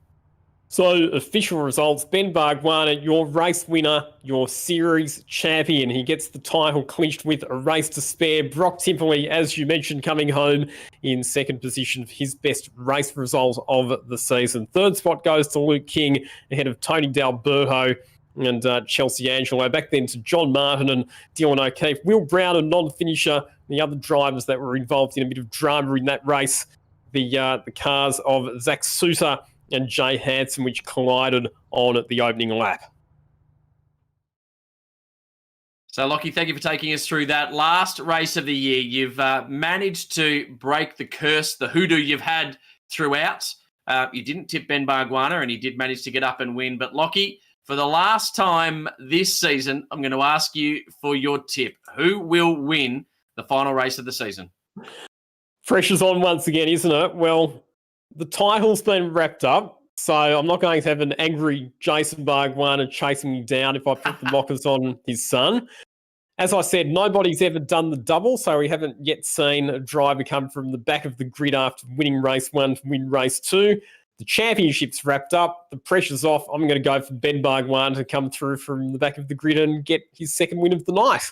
So, official results. Ben Bargwanna, your race winner, your series champion. He gets the title clinched with a race to spare. Brock Timperley, as you mentioned, coming home in 2nd position for his best race result of the season. 3rd spot goes to Luke King ahead of Tony D'Alberto and Chelsea Angelo. Back then to John Martin and Dylan O'Keefe. Will Brown, a non-finisher. The other drivers that were involved in a bit of drama in that race. The cars of Zach Souter and Jay Hansen, which collided on at the opening lap. So, Lockie, thank you for taking us through that last race of the year. You've managed to break the curse, the hoodoo you've had throughout. You didn't tip Ben Bargwanna, and he did manage to get up and win. But, Lockie, for the last time this season, I'm going to ask you for your tip. Who will win the final race of the season? Pressure's on once again, isn't it? Well, the title's been wrapped up. So I'm not going to have an angry Jason Bargwanna chasing me down if I put the mockers on his son. As I said, nobody's ever done the double, so we haven't yet seen a driver come from the back of the grid after winning race 1 to win race 2. The championship's wrapped up. The pressure's off. I'm going to go for Ben Bargwanna to come through from the back of the grid and get his second win of the night.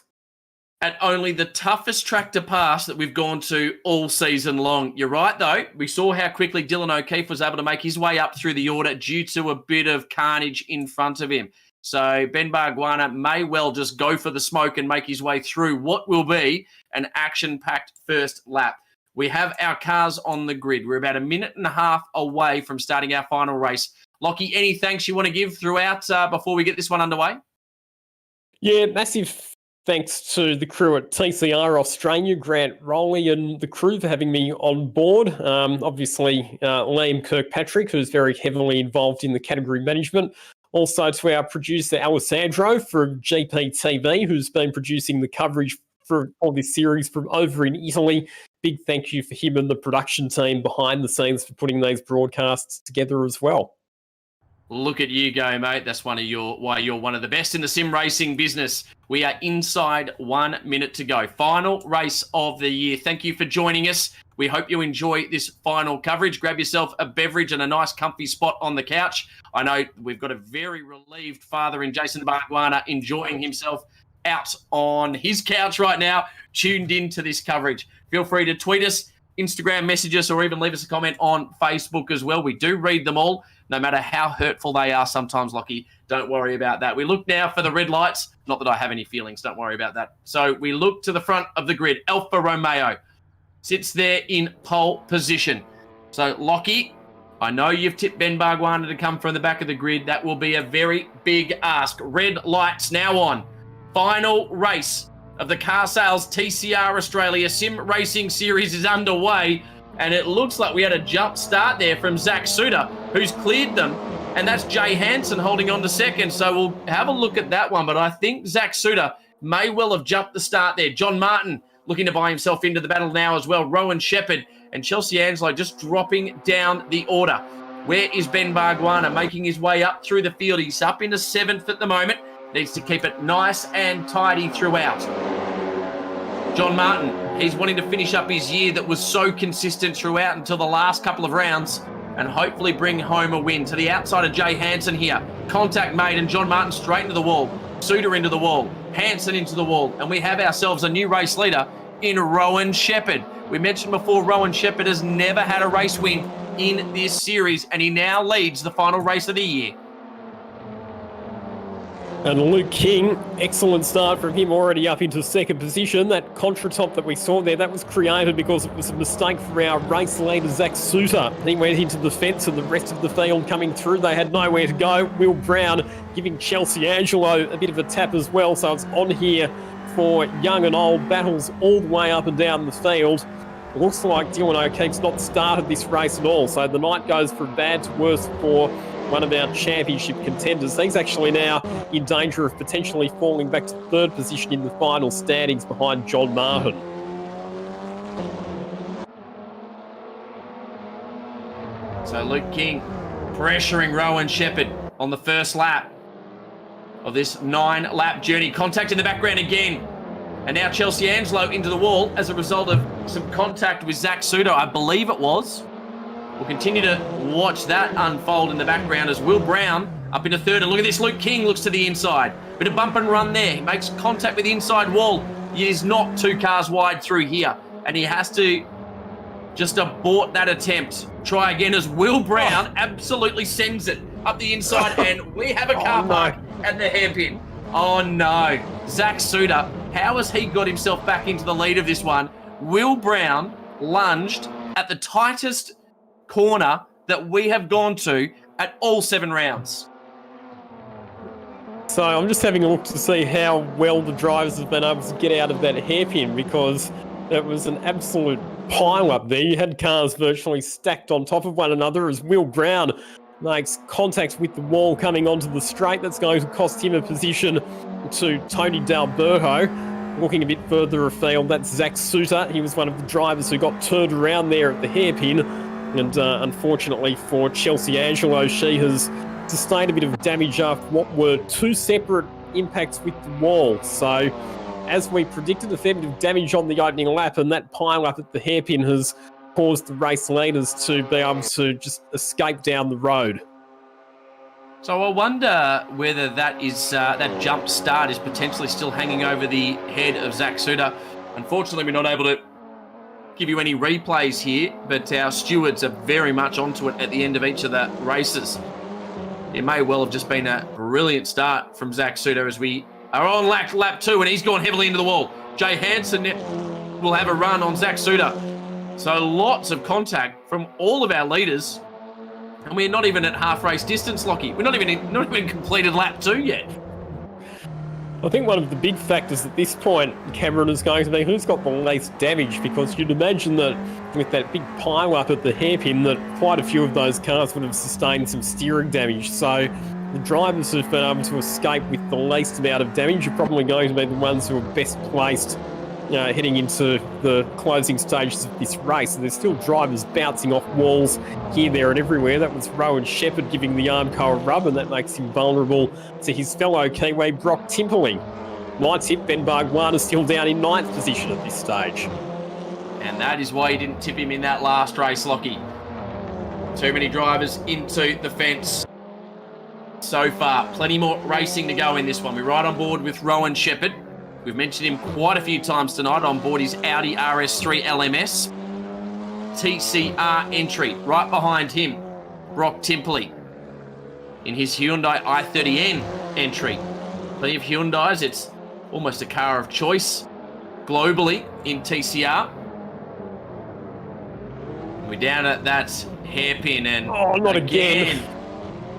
At only the toughest track to pass that we've gone to all season long. You're right, though. We saw how quickly Dylan O'Keefe was able to make his way up through the order due to a bit of carnage in front of him. So Ben Bargwanna may well just go for the smoke and make his way through what will be an action-packed first lap. We have our cars on the grid. We're about a minute and a half away from starting our final race. Lockie, any thanks you want to give throughout before we get this one underway? Yeah, massive thanks to the crew at TCR Australia, Grant Rowley and the crew for having me on board. Obviously, Liam Kirkpatrick, who's very heavily involved in the category management. Also to our producer, Alessandro from GPTV, who's been producing the coverage for this series from over in Italy. Big thank you for him and the production team behind the scenes for putting these broadcasts together as well. Look at you go, mate. That's why you're one of the best in the sim racing business. We are inside 1 minute to go. Final race of the year. Thank you for joining us. We hope you enjoy this final coverage. Grab yourself a beverage and a nice comfy spot on the couch. I know we've got a very relieved father in Jason Bargwanna enjoying himself out on his couch right now, tuned into this coverage. Feel free to tweet us, Instagram message us, or even leave us a comment on Facebook as well. We do read them all, no matter how hurtful they are sometimes, Lockie. Don't worry about that. We look now for the red lights. Not that I have any feelings. Don't worry about that. So we look to the front of the grid. Alfa Romeo sits there in pole position. So, Lockie, I know you've tipped Ben Bargwanna to come from the back of the grid. That will be a very big ask. Red lights now on. Final race of the Car Sales TCR Australia Sim Racing Series is underway, and it looks like we had a jump start there from Zach Suter, who's cleared them, and that's Jay Hansen holding on to second, so we'll have a look at that one, but I think Zach Suter may well have jumped the start there. John Martin looking to buy himself into the battle now as well. Rowan Shepherd and Chelsea Anslow just dropping down the order. Where is Ben Bargwanna making his way up through the field? He's up into 7th at the moment. Needs to keep it nice and tidy throughout. John Martin, he's wanting to finish up his year that was so consistent throughout until the last couple of rounds and hopefully bring home a win. To the outside of Jay Hansen here. Contact made and John Martin straight into the wall. Suter into the wall. Hansen into the wall. And we have ourselves a new race leader in Rowan Shepherd. We mentioned before, Rowan Shepherd has never had a race win in this series, and he now leads the final race of the year. And Luke King, excellent start from him, already up into second position. That contra top that we saw there, that was created because it was a mistake for our race leader, Zach Suter. He went into the fence and the rest of the field coming through. They had nowhere to go. Will Brown giving Chelsea Angelo a bit of a tap as well. So it's on here for young and old battles all the way up and down the field. It looks like Dylan O'Keefe's not started this race at all. So the night goes from bad to worse for one of our championship contenders. He's actually now in danger of potentially falling back to third position in the final standings behind John Martin. So Luke King pressuring Rowan Shepherd on the first lap of this 9-lap journey. Contact in the background again. And now Chelsea Anslow into the wall as a result of some contact with Zach Suter, I believe it was. We'll continue to watch that unfold in the background as Will Brown up into third. And look at this, Luke King looks to the inside. Bit of bump and run there. He makes contact with the inside wall. He is not 2 cars wide through here. And he has to just abort that attempt. Try again as Will Brown absolutely sends it up the inside. And we have a car park at the hairpin. Oh no. Zach Suter, how has he got himself back into the lead of this one? Will Brown lunged at the tightest corner that we have gone to at all 7 rounds. So I'm just having a look to see how well the drivers have been able to get out of that hairpin, because it was an absolute pile up there. You had cars virtually stacked on top of one another as Will Brown makes contact with the wall coming onto the straight. That's going to cost him a position to Tony D'Alberto. Looking a bit further afield, that's Zach Suter. He was one of the drivers who got turned around there at the hairpin. And unfortunately for Chelsea Angelo, she has sustained a bit of damage after what were two separate impacts with the wall. So, as we predicted, a fair bit of damage on the opening lap, and that pile-up at the hairpin has caused the race leaders to be able to just escape down the road. So I wonder whether that is that jump start is potentially still hanging over the head of Zach Suter. Unfortunately, we're not able to give you any replays here, but our stewards are very much onto it at the end of each of the races. It may well have just been a brilliant start from Zach Suter as we are on lap 2, and he's gone heavily into the wall. Jay Hansen will have a run on Zach Suter. So lots of contact from all of our leaders. And we're not even at half race distance, Lockie. We're not even completed lap 2 yet. I think one of the big factors at this point, Cameron, is going to be who's got the least damage, because you'd imagine that with that big pile up at the hairpin that quite a few of those cars would have sustained some steering damage. So the drivers who've been able to escape with the least amount of damage are probably going to be the ones who are best placed heading into the closing stages of this race. And there's still drivers bouncing off walls here, there and everywhere. That was Rowan Shepherd giving the Armco a rub, and that makes him vulnerable to his fellow Kiwi Brock Timperley. My tip, Ben Bargwan is still down in 9th position at this stage. And that is why you didn't tip him in that last race, Lockie. Too many drivers into the fence so far. Plenty more racing to go in this one. We're right on board with Rowan Shepherd. We've mentioned him quite a few times tonight on board his Audi RS3 LMS. TCR entry. Right behind him, Brock Timperley in his Hyundai i30N entry. Plenty of Hyundais. It's almost a car of choice globally in TCR. We're down at that hairpin, and not again.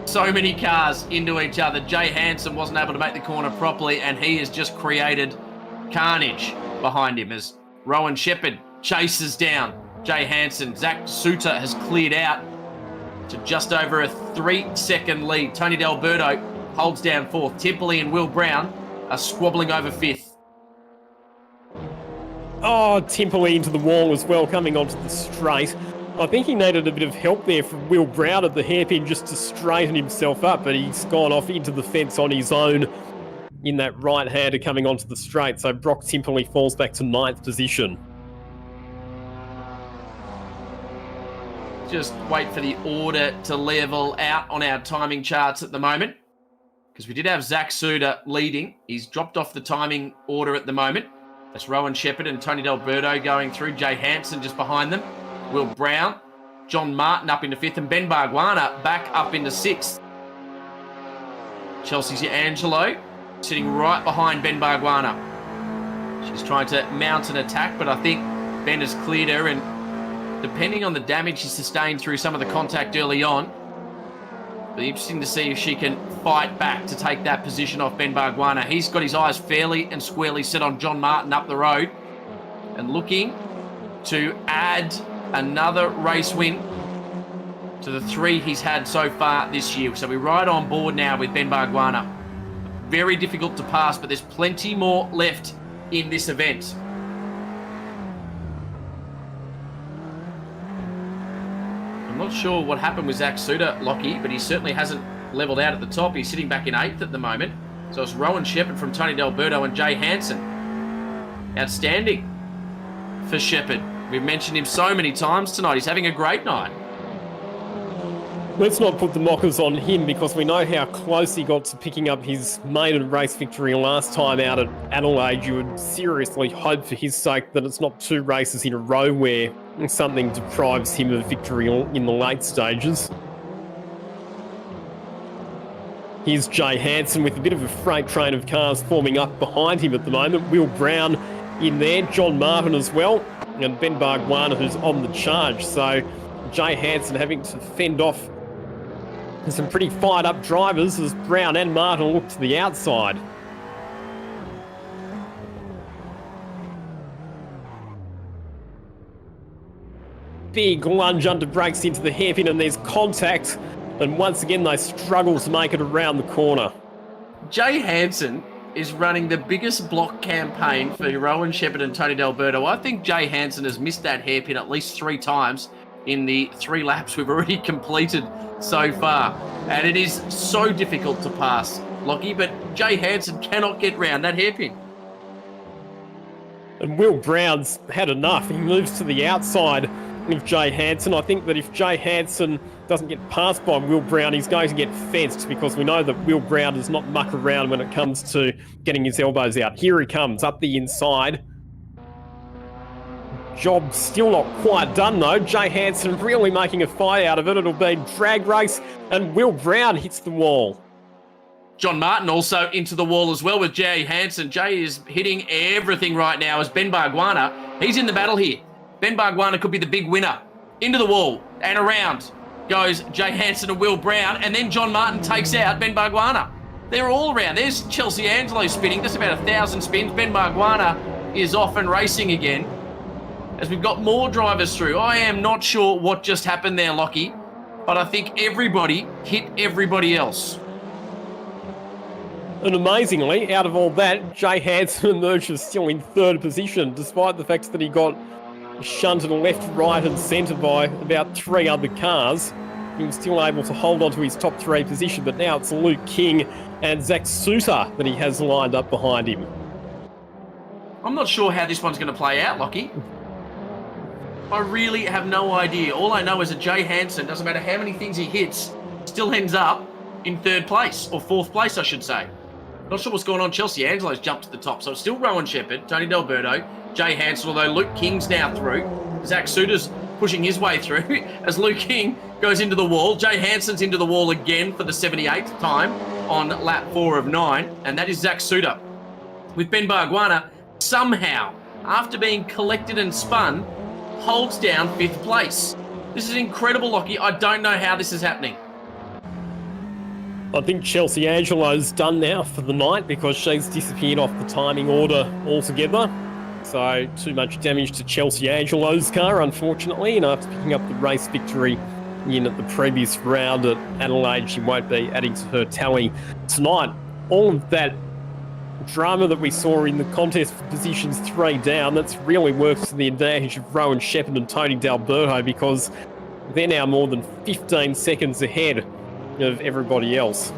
So many cars into each other. Jay Hansen wasn't able to make the corner properly, and he has just created carnage behind him as Rowan Shepherd chases down Jay Hansen. Zach Suter has cleared out to just over a 3-second lead. Tony D'Alberto holds down 4th. Timperley and Will Brown are squabbling over 5th. Oh, Timperley into the wall as well, coming onto the straight. I think he needed a bit of help there from Will Brown at the hairpin just to straighten himself up, but he's gone off into the fence on his own in that right-hander coming onto the straight. So Brock Timperley falls back to 9th position. Just wait for the order to level out on our timing charts at the moment, because we did have Zach Suter leading. He's dropped off the timing order at the moment. That's Rowan Shepherd and Tony D'Alberto going through. Jay Hansen just behind them. Will Brown, John Martin up into 5th, and Ben Bargwana back up into 6th. Chelsea's Angelo sitting right behind Ben Bargwana. She's trying to mount an attack, but I think Ben has cleared her, and depending on the damage he sustained through some of the contact early on, it'll be interesting to see if she can fight back to take that position off Ben Bargwana. He's got his eyes fairly and squarely set on John Martin up the road and looking to add another race win to the 3 he's had so far this year. So we're right on board now with Ben Bargwana. Very difficult to pass, but there's plenty more left in this event. I'm not sure what happened with Zach Suter, Lockie, but he certainly hasn't levelled out at the top. He's sitting back in 8th at the moment. So it's Rowan Shepherd from Tony D'Alberto and Jay Hansen. Outstanding for Shepherd. We've mentioned him so many times tonight. He's having a great night. Let's not put the mockers on him, because we know how close he got to picking up his maiden race victory last time out at Adelaide. You would seriously hope for his sake that it's not 2 races in a row where something deprives him of victory in the late stages. Here's Jay Hansen with a bit of a freight train of cars forming up behind him at the moment. Will Brown in there, John Martin as well, and Ben Bargwana, who's on the charge. So Jay Hansen having to fend off some pretty fired up drivers as Brown and Martin look to the outside. Big lunge under brakes into the hairpin, and there's contact, and once again they struggle to make it around the corner. Jay Hansen is running the biggest block campaign for Rowan Shepherd and Tony D'Alberto. I think Jay Hansen has missed that hairpin at least 3 times in the 3 laps we've already completed so far. And it is so difficult to pass, Lockie, but Jay Hansen cannot get round that hairpin. And Will Brown's had enough. He moves to the outside of Jay Hansen. I think that if Jay Hansen doesn't get passed by Will Brown, he's going to get fenced, because we know that Will Brown does not muck around when it comes to getting his elbows out. Here he comes up the inside. Job still not quite done though. Jay Hansen really making a fight out of it. It'll be drag race, and Will Brown hits the wall. John Martin also into the wall as well with Jay Hansen. Jay is hitting everything right now as Ben Bargwanna. He's in the battle here. Ben Bargwanna could be the big winner. Into the wall and around goes Jay Hansen and Will Brown, and then John Martin takes out Ben Bargwanna. They're all around. There's Chelsea Angelo spinning. That's about 1,000 spins. Ben Bargwanna is off and racing again as we've got more drivers through. I am not sure what just happened there, Lockie, but I think everybody hit everybody else. And amazingly, out of all that, Jay Hansen emerges still in 3rd position, despite the fact that he got shunted left, right and centre by about 3 other cars. He was still able to hold on to his top 3 position, but now it's Luke King and Zach Suter that he has lined up behind him. I'm not sure how this one's going to play out, Lockie. I really have no idea. All I know is that Jay Hansen, doesn't matter how many things he hits, still ends up in 3rd place, or 4th place, I should say. Not sure what's going on. Chelsea Angelo's jumped to the top, so it's still Rowan Shepherd, Tony D'Alberto, Jay Hansen, although Luke King's now through. Zach Suter's pushing his way through as Luke King goes into the wall. Jay Hansen's into the wall again for the 78th time on lap 4 of 9, and that is Zach Suter. With Ben Bargwanna, somehow, after being collected and spun, holds down 5th place. This is incredible, Lockie. I don't know how this is happening. I think Chelsea Angelo's done now for the night, because she's disappeared off the timing order altogether. So too much damage to Chelsea Angelo's car, unfortunately, and after picking up the race victory in at the previous round at Adelaide, she won't be adding to her tally tonight. All of that drama that we saw in the contest for positions 3 down, that's really works to the advantage of Rowan Shepherd and Tony D'Alberto, because they're now more than 15 seconds ahead of everybody else.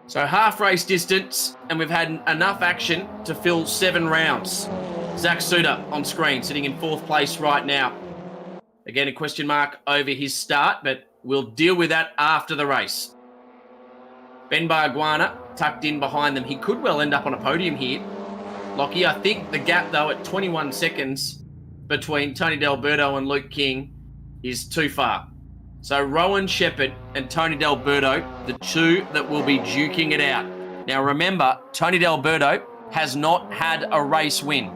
So half race distance, and we've had enough action to fill 7 rounds. Zach Suter on screen, sitting in 4th place right now. Again, a question mark over his start, but we'll deal with that after the race. Ben Bargwanna tucked in behind them. He could well end up on a podium here. Lockie, I think the gap, though, at 21 seconds between Tony D'Alberto and Luke King is too far. So Rowan Shepherd and Tony D'Alberto, the 2 that will be duking it out. Now remember, Tony D'Alberto has not had a race win.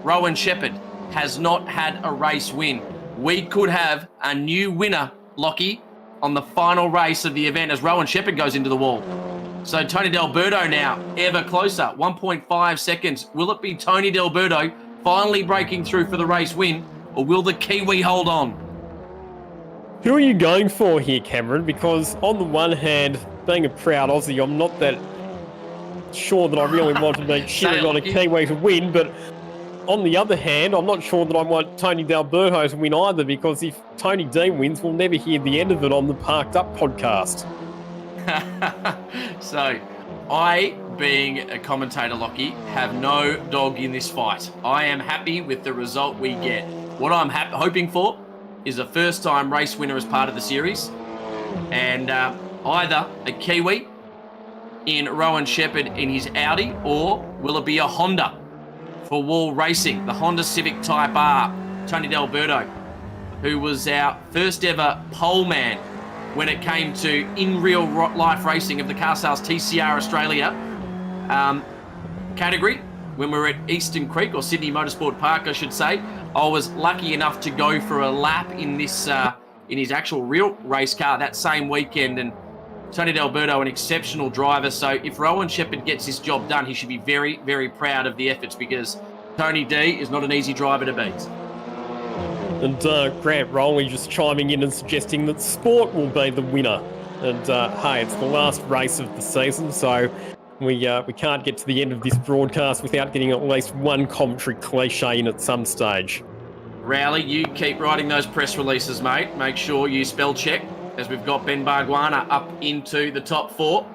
Rowan Shepherd has not had a race win. We could have a new winner, Lockie, on the final race of the event as Rowan Shepherd goes into the wall. So Tony D'Alberto now ever closer, 1.5 seconds. Will it be Tony D'Alberto finally breaking through for the race win, or will the Kiwi hold on? Who are you going for here, Cameron? Because on the one hand, being a proud Aussie, I'm not that sure that I really want to be cheering on a Kiwi to win, but on the other hand, I'm not sure that I want Tony D'Alberto to win either, because if Tony D wins, we'll never hear the end of it on the Parked Up podcast. So, I, being a commentator, Lockie, have no dog in this fight. I am happy with the result we get. What I'm hoping for is a first-time race winner as part of the series, and either a Kiwi in Rowan Shepherd in his Audi, or will it be a Honda for Wall Racing, the Honda Civic Type R, Tony D'Alberto, who was our first ever pole man when it came to in real life racing of the car sales TCR Australia category. When we were at Eastern Creek, or Sydney Motorsport Park, I should say, I was lucky enough to go for a lap in this in his actual real race car that same weekend. And Tony D'Alberto, an exceptional driver. So if Rowan Shepherd gets this job done, he should be very, very proud of the efforts, because Tony D is not an easy driver to beat. And Grant Rowley just chiming in and suggesting that sport will be the winner And hey, it's the last race of the season, so we can't get to the end of this broadcast without getting at least one commentary cliche in at some stage. Rowley, you keep writing those press releases, mate. Make sure you spell check, as we've got Ben Bargwanna up into the top 4,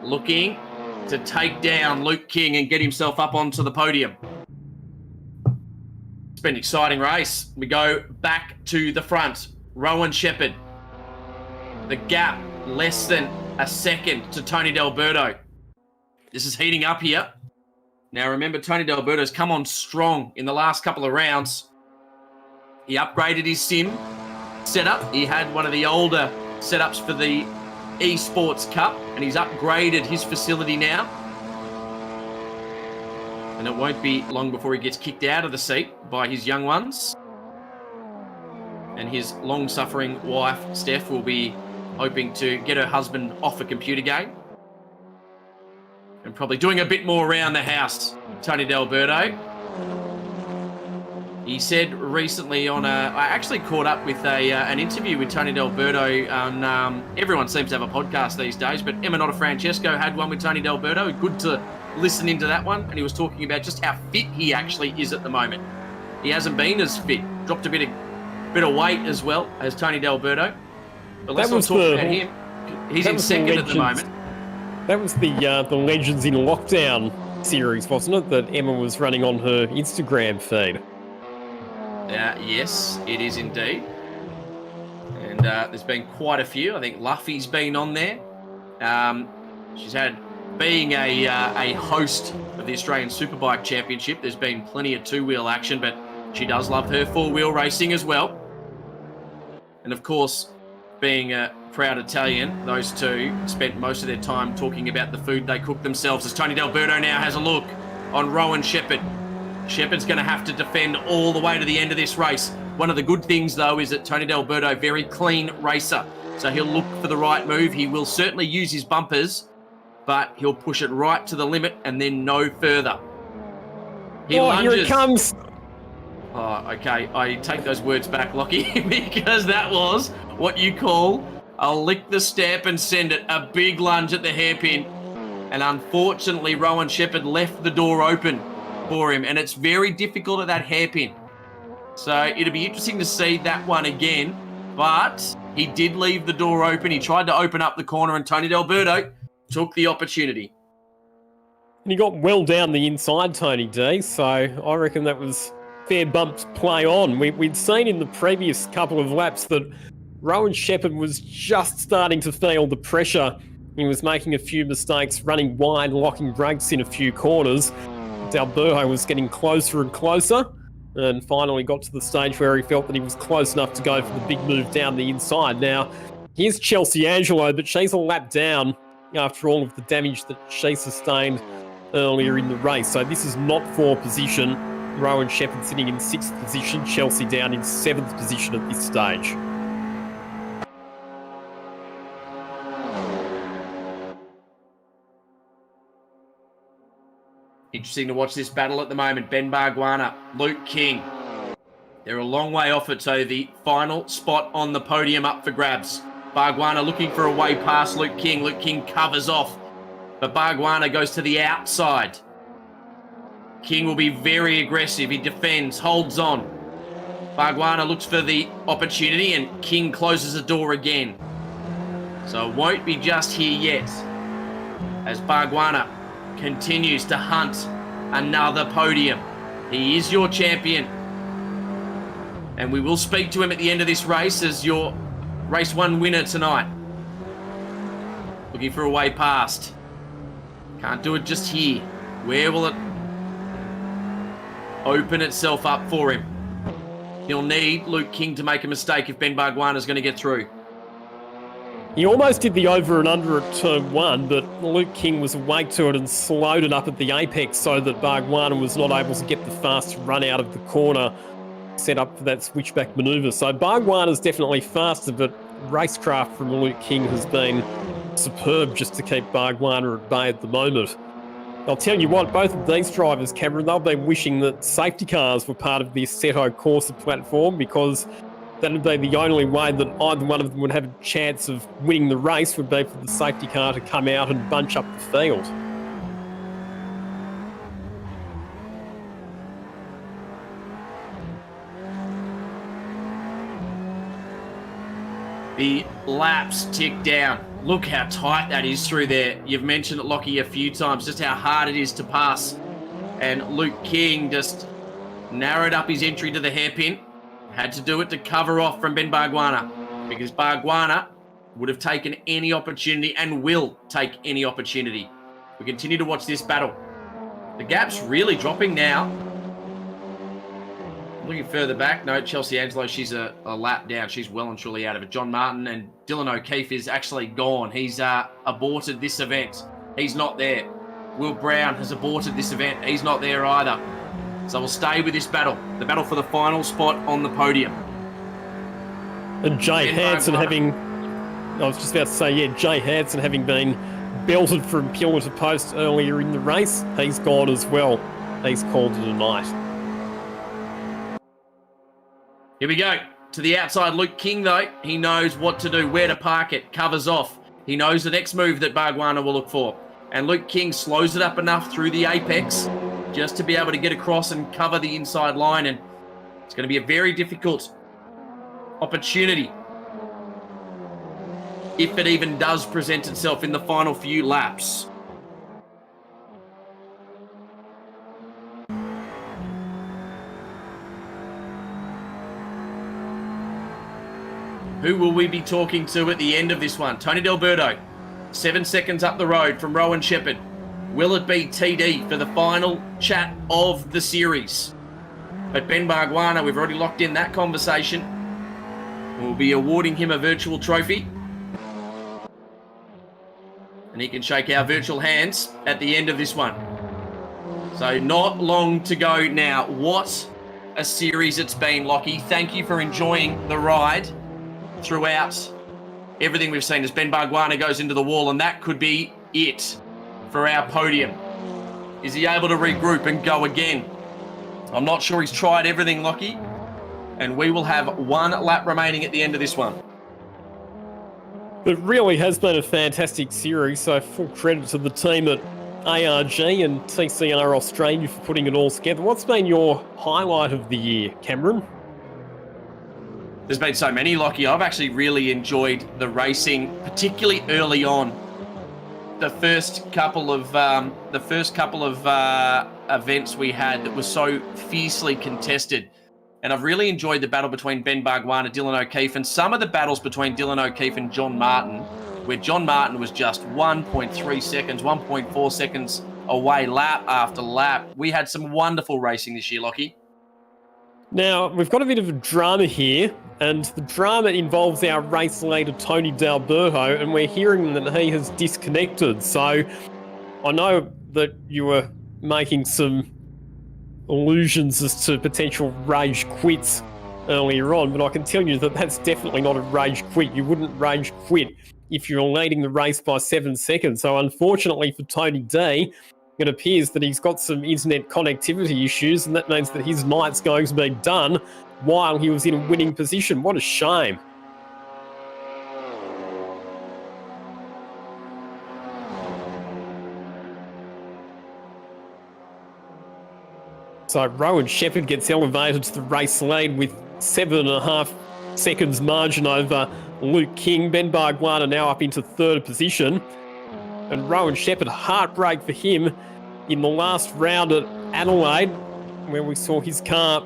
looking to take down Luke King and get himself up onto the podium. It's been an exciting race. We go back to the front. Rowan Shepherd. The gap less than a second to Tony D'Alberto. This is heating up here. Now remember, Tony D'Alberto's come on strong in the last couple of rounds. He upgraded his sim setup. He had one of the older setups for the Esports Cup, and he's upgraded his facility now. And it won't be long before he gets kicked out of the seat by his young ones. And his long-suffering wife, Steph, will be hoping to get her husband off a computer game. And probably doing a bit more around the house, Tony D'Alberto. He said recently I actually caught up with an interview with Tony D'Alberto on, everyone seems to have a podcast these days, but Emma Nota Francesco had one with Tony D'Alberto. Good to listen into that one. And he was talking about just how fit he actually is at the moment. He hasn't been as fit, dropped a bit of weight as well as Tony D'Alberto. But let's not talk about him. He's in second at the moment. That was the Legends in Lockdown series, wasn't it, that Emma was running on her Instagram feed? Yes, it is indeed. And there's been quite a few. I think Luffy's been on there. She's had, being a host of the Australian Superbike Championship, there's been plenty of two-wheel action, but she does love her four-wheel racing as well. And of course, being a proud Italian, those two spent most of their time talking about the food they cook themselves, as Tony D'Alberto now has a look on Rowan Shepherd. Shepherd's going to have to defend all the way to the end of this race. One of the good things, though, is that Tony D'Alberto, very clean racer. So he'll look for the right move. He will certainly use his bumpers, but he'll push it right to the limit and then no further. He lunges. Here it comes. Oh, okay. I take those words back, Lockie, because that was what you call I'll lick the step and send it. A big lunge at the hairpin. And unfortunately, Rowan Shepherd left the door open for him, and it's very difficult at that hairpin. So it'll be interesting to see that one again, but he did leave the door open. He tried to open up the corner, and Tony D'Alberto took the opportunity. And he got well down the inside, Tony D, so I reckon that was fair bump to play on. We'd seen in the previous couple of laps that Rowan Shepherd was just starting to feel the pressure. He was making a few mistakes, running wide, locking brakes in a few corners. D'Alberto was getting closer and closer, and finally got to the stage where he felt that he was close enough to go for the big move down the inside. Now, here's Chelsea Angelo, but she's a lap down after all of the damage that she sustained earlier in the race. So this is not for position. Rowan Shepherd sitting in 6th position, Chelsea down in 7th position at this stage. Interesting to watch this battle at the moment. Ben Bargwanna, Luke King. They're a long way off it, so the final spot on the podium up for grabs. Bargwanna looking for a way past Luke King. Luke King covers off, but Bargwanna goes to the outside. King will be very aggressive. He defends, holds on. Bargwanna looks for the opportunity, and King closes the door again. So it won't be just here yet, as Bargwanna continues to hunt another podium. He is your champion. And we will speak to him at the end of this race as your race 1 winner tonight. Looking for a way past. Can't do it just here. Where will it open itself up for him? He'll need Luke King to make a mistake if Ben Bargwanna is going to get through. He almost did the over and under at turn 1, but Luke King was awake to it and slowed it up at the apex so that Bargwanna was not able to get the fast run out of the corner set up for that switchback manoeuvre. So Bargwanna's definitely faster, but racecraft from Luke King has been superb just to keep Bargwanna at bay at the moment. I'll tell you what, both of these drivers, Cameron, they'll be wishing that safety cars were part of the Assetto Corsa platform, because that would be the only way that either one of them would have a chance of winning the race, would be for the safety car to come out and bunch up the field. The laps tick down. Look how tight that is through there. You've mentioned it, Lockie, a few times, just how hard it is to pass. And Luke King just narrowed up his entry to the hairpin. Had to do it to cover off from Ben Bargwanna, because Bargwanna would have taken any opportunity and will take any opportunity. We continue to watch this battle. The gap's really dropping now. Looking further back, no, Chelsea Angelo, she's a lap down. She's well and truly out of it. John Martin and Dylan O'Keefe is actually gone. He's aborted this event. He's not there. Will Brown has aborted this event. He's not there either. So we'll stay with this battle. The battle for the final spot on the podium. And Jay Hansen having... I was just about to say, yeah, Jay Hansen having been belted from pillar to post earlier in the race, he's gone as well. He's called it a night. Here we go. To the outside, Luke King, though. He knows what to do, where to park it, covers off. He knows the next move that Bargwanna will look for. And Luke King slows it up enough through the apex just to be able to get across and cover the inside line. And it's going to be a very difficult opportunity, if it even does present itself in the final few laps. Who will we be talking to at the end of this one? Tony D'Alberto, 7 seconds up the road from Rowan Shepherd. Will it be TD for the final chat of the series? But Ben Bargwanna, we've already locked in that conversation. We'll be awarding him a virtual trophy. And he can shake our virtual hands at the end of this one. So not long to go now. What a series it's been, Lockie. Thank you for enjoying the ride throughout everything we've seen as Ben Bargwanna goes into the wall, and that could be it for our podium. Is he able to regroup and go again? I'm not sure he's tried everything, Lockie, and we will have one lap remaining at the end of this one. It really has been a fantastic series, so full credit to the team at ARG and TCR Australia for putting it all together. What's been your highlight of the year, Cameron? There's been so many, Lockie. I've actually really enjoyed the racing, particularly early on. The first couple of events we had that was so fiercely contested, and I've really enjoyed the battle between Ben Bargwanna, Dylan O'Keefe, and some of the battles between Dylan O'Keefe and John Martin, where John Martin was just 1.3 seconds, 1.4 seconds away, lap after lap. We had some wonderful racing this year, Lockie. Now, we've got a bit of a drama here, and the drama involves our race leader, Tony D'Alberto, and we're hearing that he has disconnected. So I know that you were making some allusions as to potential rage quits earlier on, but I can tell you that that's definitely not a rage quit. You wouldn't rage quit if you're leading the race by 7 seconds. So unfortunately for Tony D, it appears that he's got some internet connectivity issues, and that means that his night's going to be done while he was in a winning position. What a shame. So Rowan Shepherd gets elevated to the race lead with 7.5 seconds margin over Luke King. Ben Bargwanna now up into third position. And Rowan Shepherd, heartbreak for him in the last round at Adelaide, where we saw his car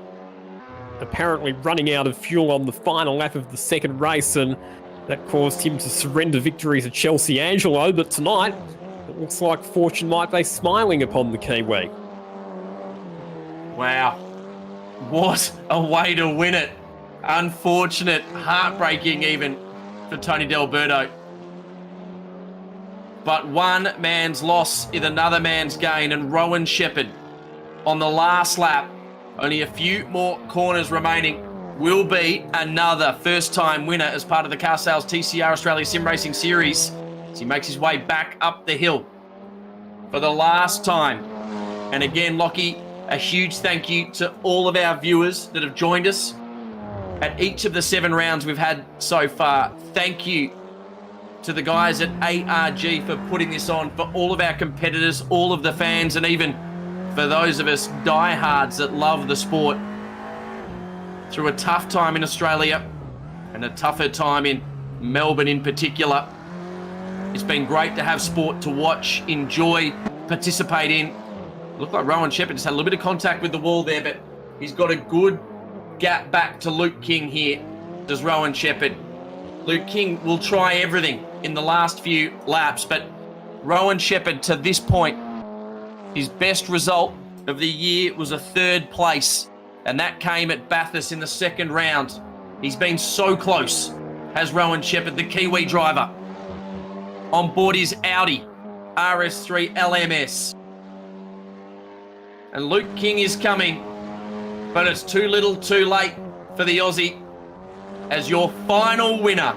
apparently running out of fuel on the final lap of the second race, and that caused him to surrender victory to Chelsea Angelo. But tonight, it looks like fortune might be smiling upon the Kiwi. Wow. What a way to win it. Unfortunate, heartbreaking even for Tony D'Alberto. But one man's loss is another man's gain, and Rowan Shepherd on the last lap, only a few more corners remaining, will be another first-time winner as part of the Car Sales TCR Australia Simracing Series as he makes his way back up the hill for the last time. And again, Lockie, a huge thank you to all of our viewers that have joined us at each of the 7 rounds we've had so far. Thank you to the guys at ARG for putting this on, for all of our competitors, all of the fans, and even for those of us diehards that love the sport. Through a tough time in Australia and a tougher time in Melbourne in particular, it's been great to have sport to watch, enjoy, participate in. Looked like Rowan Shepherd just had a little bit of contact with the wall there, but he's got a good gap back to Luke King here. Does Rowan Shepherd. Luke King will try everything in the last few laps, but Rowan Shepherd to this point, his best result of the year was a 3rd place, and that came at Bathurst in the 2nd round. He's been so close, has Rowan Shepherd, the Kiwi driver, on board his Audi RS3 LMS. And Luke King is coming, but it's too little too late for the Aussie, as your final winner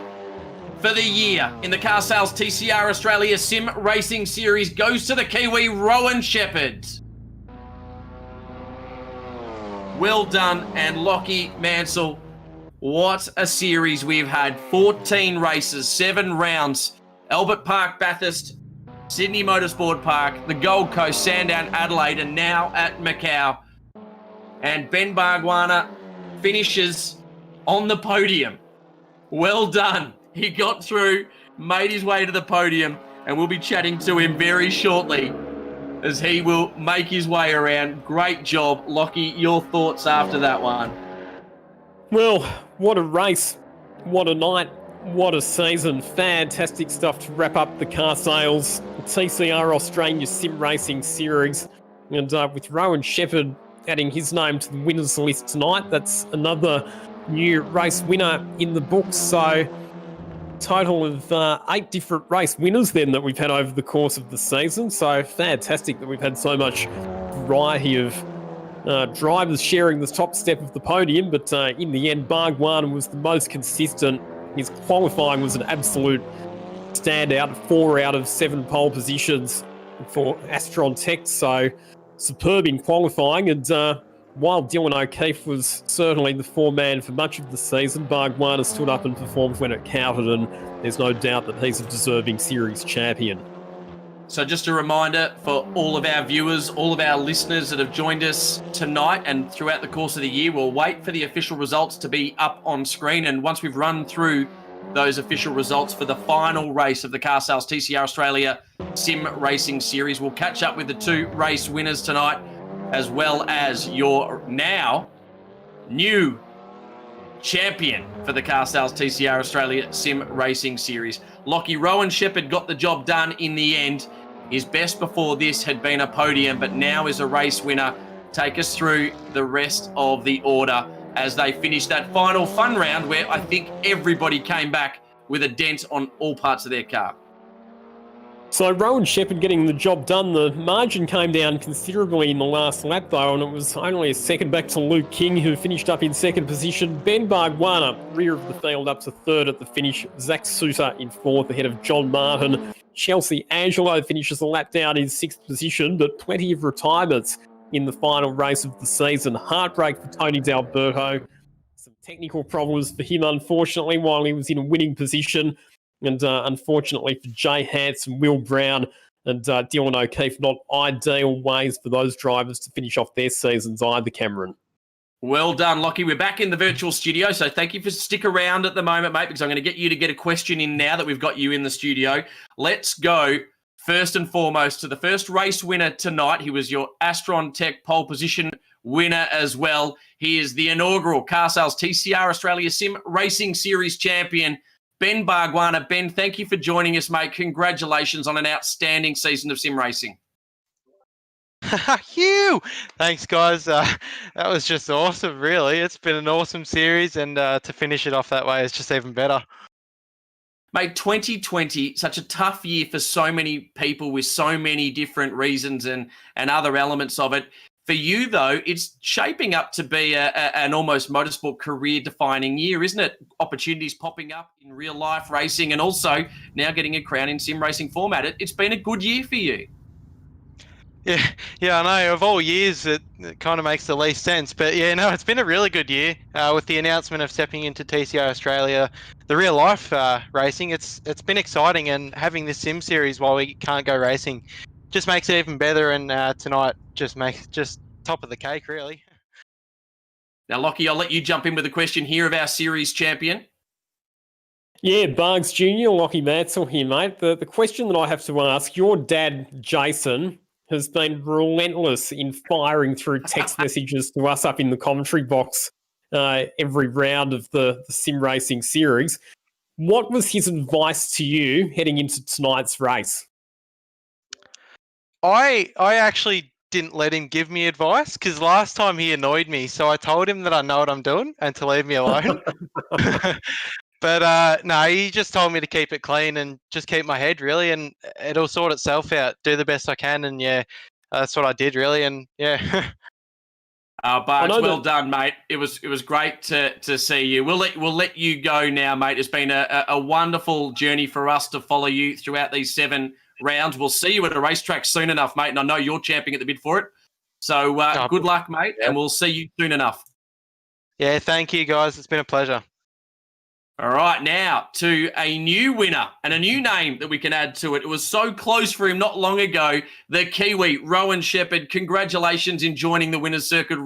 for the year in the Car Sales TCR Australia Sim Racing Series goes to the Kiwi Rowan Shepherd. Well done, and Lockie Mansell, what a series we've had. 14 races, 7 rounds. Albert Park, Bathurst, Sydney Motorsport Park, the Gold Coast, Sandown, Adelaide, and now at Macau. And Ben Bargwanna finishes on the podium. Well done. He got through, made his way to the podium, and we'll be chatting to him very shortly as he will make his way around. Great job, Lockie. Your thoughts after that one? Well, what a race. What a night. What a season. Fantastic stuff to wrap up the car sales TCR Australia Sim Racing Series. And with Rowan Shepherd adding his name to the winners list tonight, that's another new race winner in the books. So total of 8 different race winners then that we've had over the course of the season. So fantastic that we've had so much variety of drivers sharing the top step of the podium. But in the end, Bargwanna was the most consistent. His qualifying was an absolute standout, 4 out of 7 pole positions for Astron Tech. So superb in qualifying. And while Dylan O'Keefe was certainly the foreman for much of the season, Bargwanna stood up and performed when it counted, and there's no doubt that he's a deserving series champion. So just a reminder for all of our viewers, all of our listeners that have joined us tonight and throughout the course of the year, we'll wait for the official results to be up on screen. And once we've run through those official results for the final race of the Car Sales TCR Australia Sim Racing Series, we'll catch up with the 2 race winners tonight, as well as your now new champion for the Car Sales TCR Australia Sim Racing Series. Lockie, Rowan Shepherd got the job done in the end. His best before this had been a podium, but now is a race winner. Take us through the rest of the order as they finish that final fun round where I think everybody came back with a dent on all parts of their car. So Rowan Shepherd getting the job done. The margin came down considerably in the last lap though, and it was only a second back to Luke King, who finished up in 2nd position. Ben Bargwanna, rear of the field, up to 3rd at the finish. Zach Suter in 4th ahead of John Martin. Chelsea Angelo finishes a lap down in 6th position, but plenty of retirements in the final race of the season. Heartbreak for Tony D'Alberto. Some technical problems for him, unfortunately, while he was in a winning position. And unfortunately for Jay Hanson, Will Brown and Dylan O'Keefe, not ideal ways for those drivers to finish off their seasons either, Cameron. Well done, Lockie. We're back in the virtual studio, so thank you for stick around at the moment, mate, because I'm going to get you to get a question in now that we've got you in the studio. Let's go first and foremost to the first race winner tonight. He was your Astron Tech pole position winner as well. He is the inaugural Car Sales TCR Australia Sim Racing Series champion, Ben Bargwanna. Ben, thank you for joining us, mate. Congratulations on an outstanding season of sim racing. Hugh! Thanks, guys. That was just awesome, really. It's been an awesome series, and to finish it off that way is just even better. Mate, 2020, such a tough year for so many people with so many different reasons and other elements of it. For you, though, it's shaping up to be an almost motorsport career-defining year, isn't it? Opportunities popping up in real-life racing and also now getting a crown in sim racing format. It's been a good year for you. Yeah, I know. Of all years, it kind of makes the least sense. But yeah, no, it's been a really good year with the announcement of stepping into TCR Australia, the real life racing. It's been exciting, and having this sim series while we can't go racing just makes it even better. And tonight just makes just top of the cake, really. Now, Lockie, I'll let you jump in with a question here of our series champion. Yeah, Bargs Jr., Lockie Mansell here, mate. The question that I have to ask, your dad, Jason, has been relentless in firing through text messages to us up in the commentary box every round of the sim racing series. What was his advice to you heading into tonight's race? I actually didn't let him give me advice because last time he annoyed me. So I told him that I know what I'm doing and to leave me alone. But no, he just told me to keep it clean and just keep my head really, and it'll sort itself out. Do the best I can, and yeah, that's what I did really, and yeah. Barks, well done, mate. It was great to see you. We'll let you go now, mate. It's been a wonderful journey for us to follow you throughout these 7 rounds. We'll see you at a racetrack soon enough, mate, and I know you're champing at the bit for it. So good luck, mate, and we'll see you soon enough. Yeah, thank you, guys. It's been a pleasure. All right, now to a new winner and a new name that we can add to it. It was so close for him not long ago. The Kiwi, Rowan Shepherd. Congratulations in joining the winner's circuit,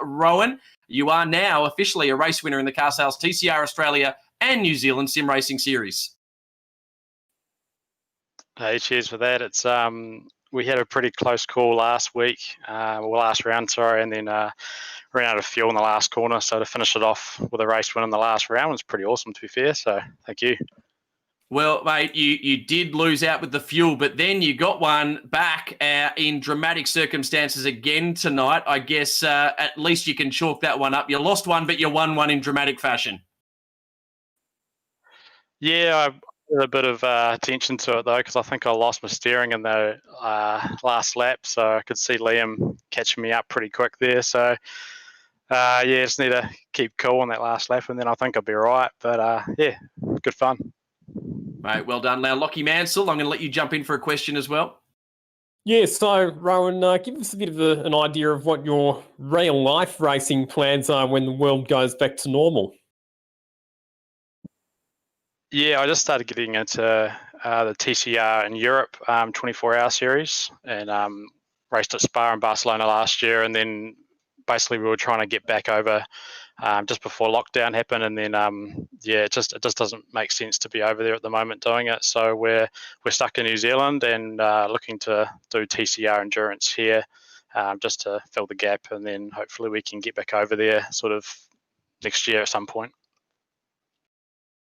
Rowan. You are now officially a race winner in the Car Sales TCR Australia and New Zealand Sim Racing Series. Hey, cheers for that. It's we had a pretty close call last week, last round, sorry, and then ran out of fuel in the last corner. So to finish it off with a race win in the last round was pretty awesome, to be fair. So thank you. Well, mate, you did lose out with the fuel, but then you got one back in dramatic circumstances again tonight. I guess at least you can chalk that one up. You lost one, but you won one in dramatic fashion. Yeah, I put a bit of attention to it, though, because I think I lost my steering in the last lap. So I could see Liam catching me up pretty quick there. So, just need to keep cool on that last lap, and then I think I'll be all right. But, yeah, good fun. Mate, well done. Now, Lockie Mansell, I'm going to let you jump in for a question as well. Yeah, so Rowan, give us a bit of an idea of what your real life racing plans are when the world goes back to normal. Yeah, I just started getting into the TCR in Europe 24-hour series, and raced at Spa and Barcelona last year, and then basically we were trying to get back over just before lockdown happened, and then it just doesn't make sense to be over there at the moment doing it. So we're stuck in New Zealand and looking to do TCR endurance here just to fill the gap, and then hopefully we can get back over there sort of next year at some point.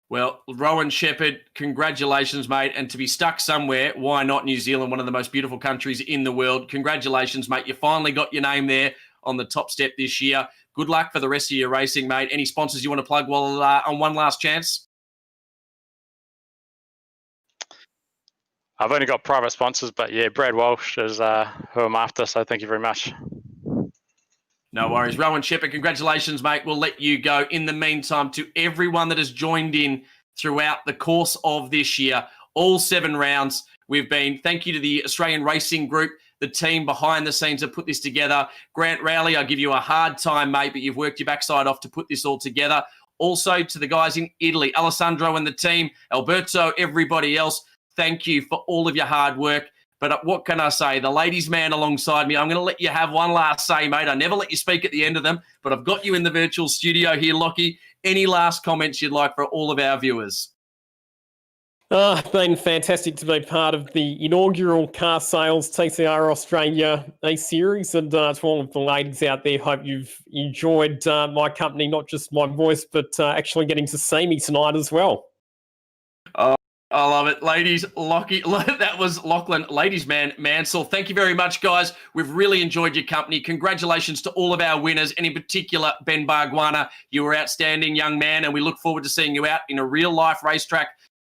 Well, Rowan Shepherd, congratulations, mate. And to be stuck somewhere, why not New Zealand, one of the most beautiful countries in the world? Congratulations, mate. You finally got your name there on the top step this year. Good luck for the rest of your racing, mate. Any sponsors you want to plug while on one last chance? I've only got private sponsors, but yeah, Brad Walsh is who I'm after, so thank you very much. No worries. Rowan Shepherd, congratulations, mate. We'll let you go. In the meantime, to everyone that has joined in throughout the course of this year, all 7 rounds, thank you to the Australian Racing Group, the team behind the scenes that put this together. Grant Rowley, I give you a hard time, mate, but you've worked your backside off to put this all together. Also to the guys in Italy, Alessandro and the team, Alberto, everybody else, thank you for all of your hard work. But what can I say? The ladies' man alongside me, I'm going to let you have one last say, mate. I never let you speak at the end of them, but I've got you in the virtual studio here, Lockie. Any last comments you'd like for all of our viewers? Been fantastic to be part of the inaugural Car Sales TCR Australia A-Series, and to all of the ladies out there, hope you've enjoyed my company, not just my voice, but actually getting to see me tonight as well. I love it. Ladies, Lockie, that was Lachlan, ladies man, Mansell. Thank you very much, guys. We've really enjoyed your company. Congratulations to all of our winners, and in particular, Ben Barguana. You were outstanding, young man, and we look forward to seeing you out in a real-life racetrack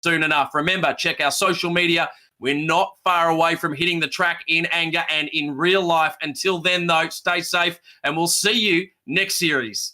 soon enough. Remember, check our social media. We're not far away from hitting the track in anger and in real life. Until then, though, stay safe, and we'll see you next series.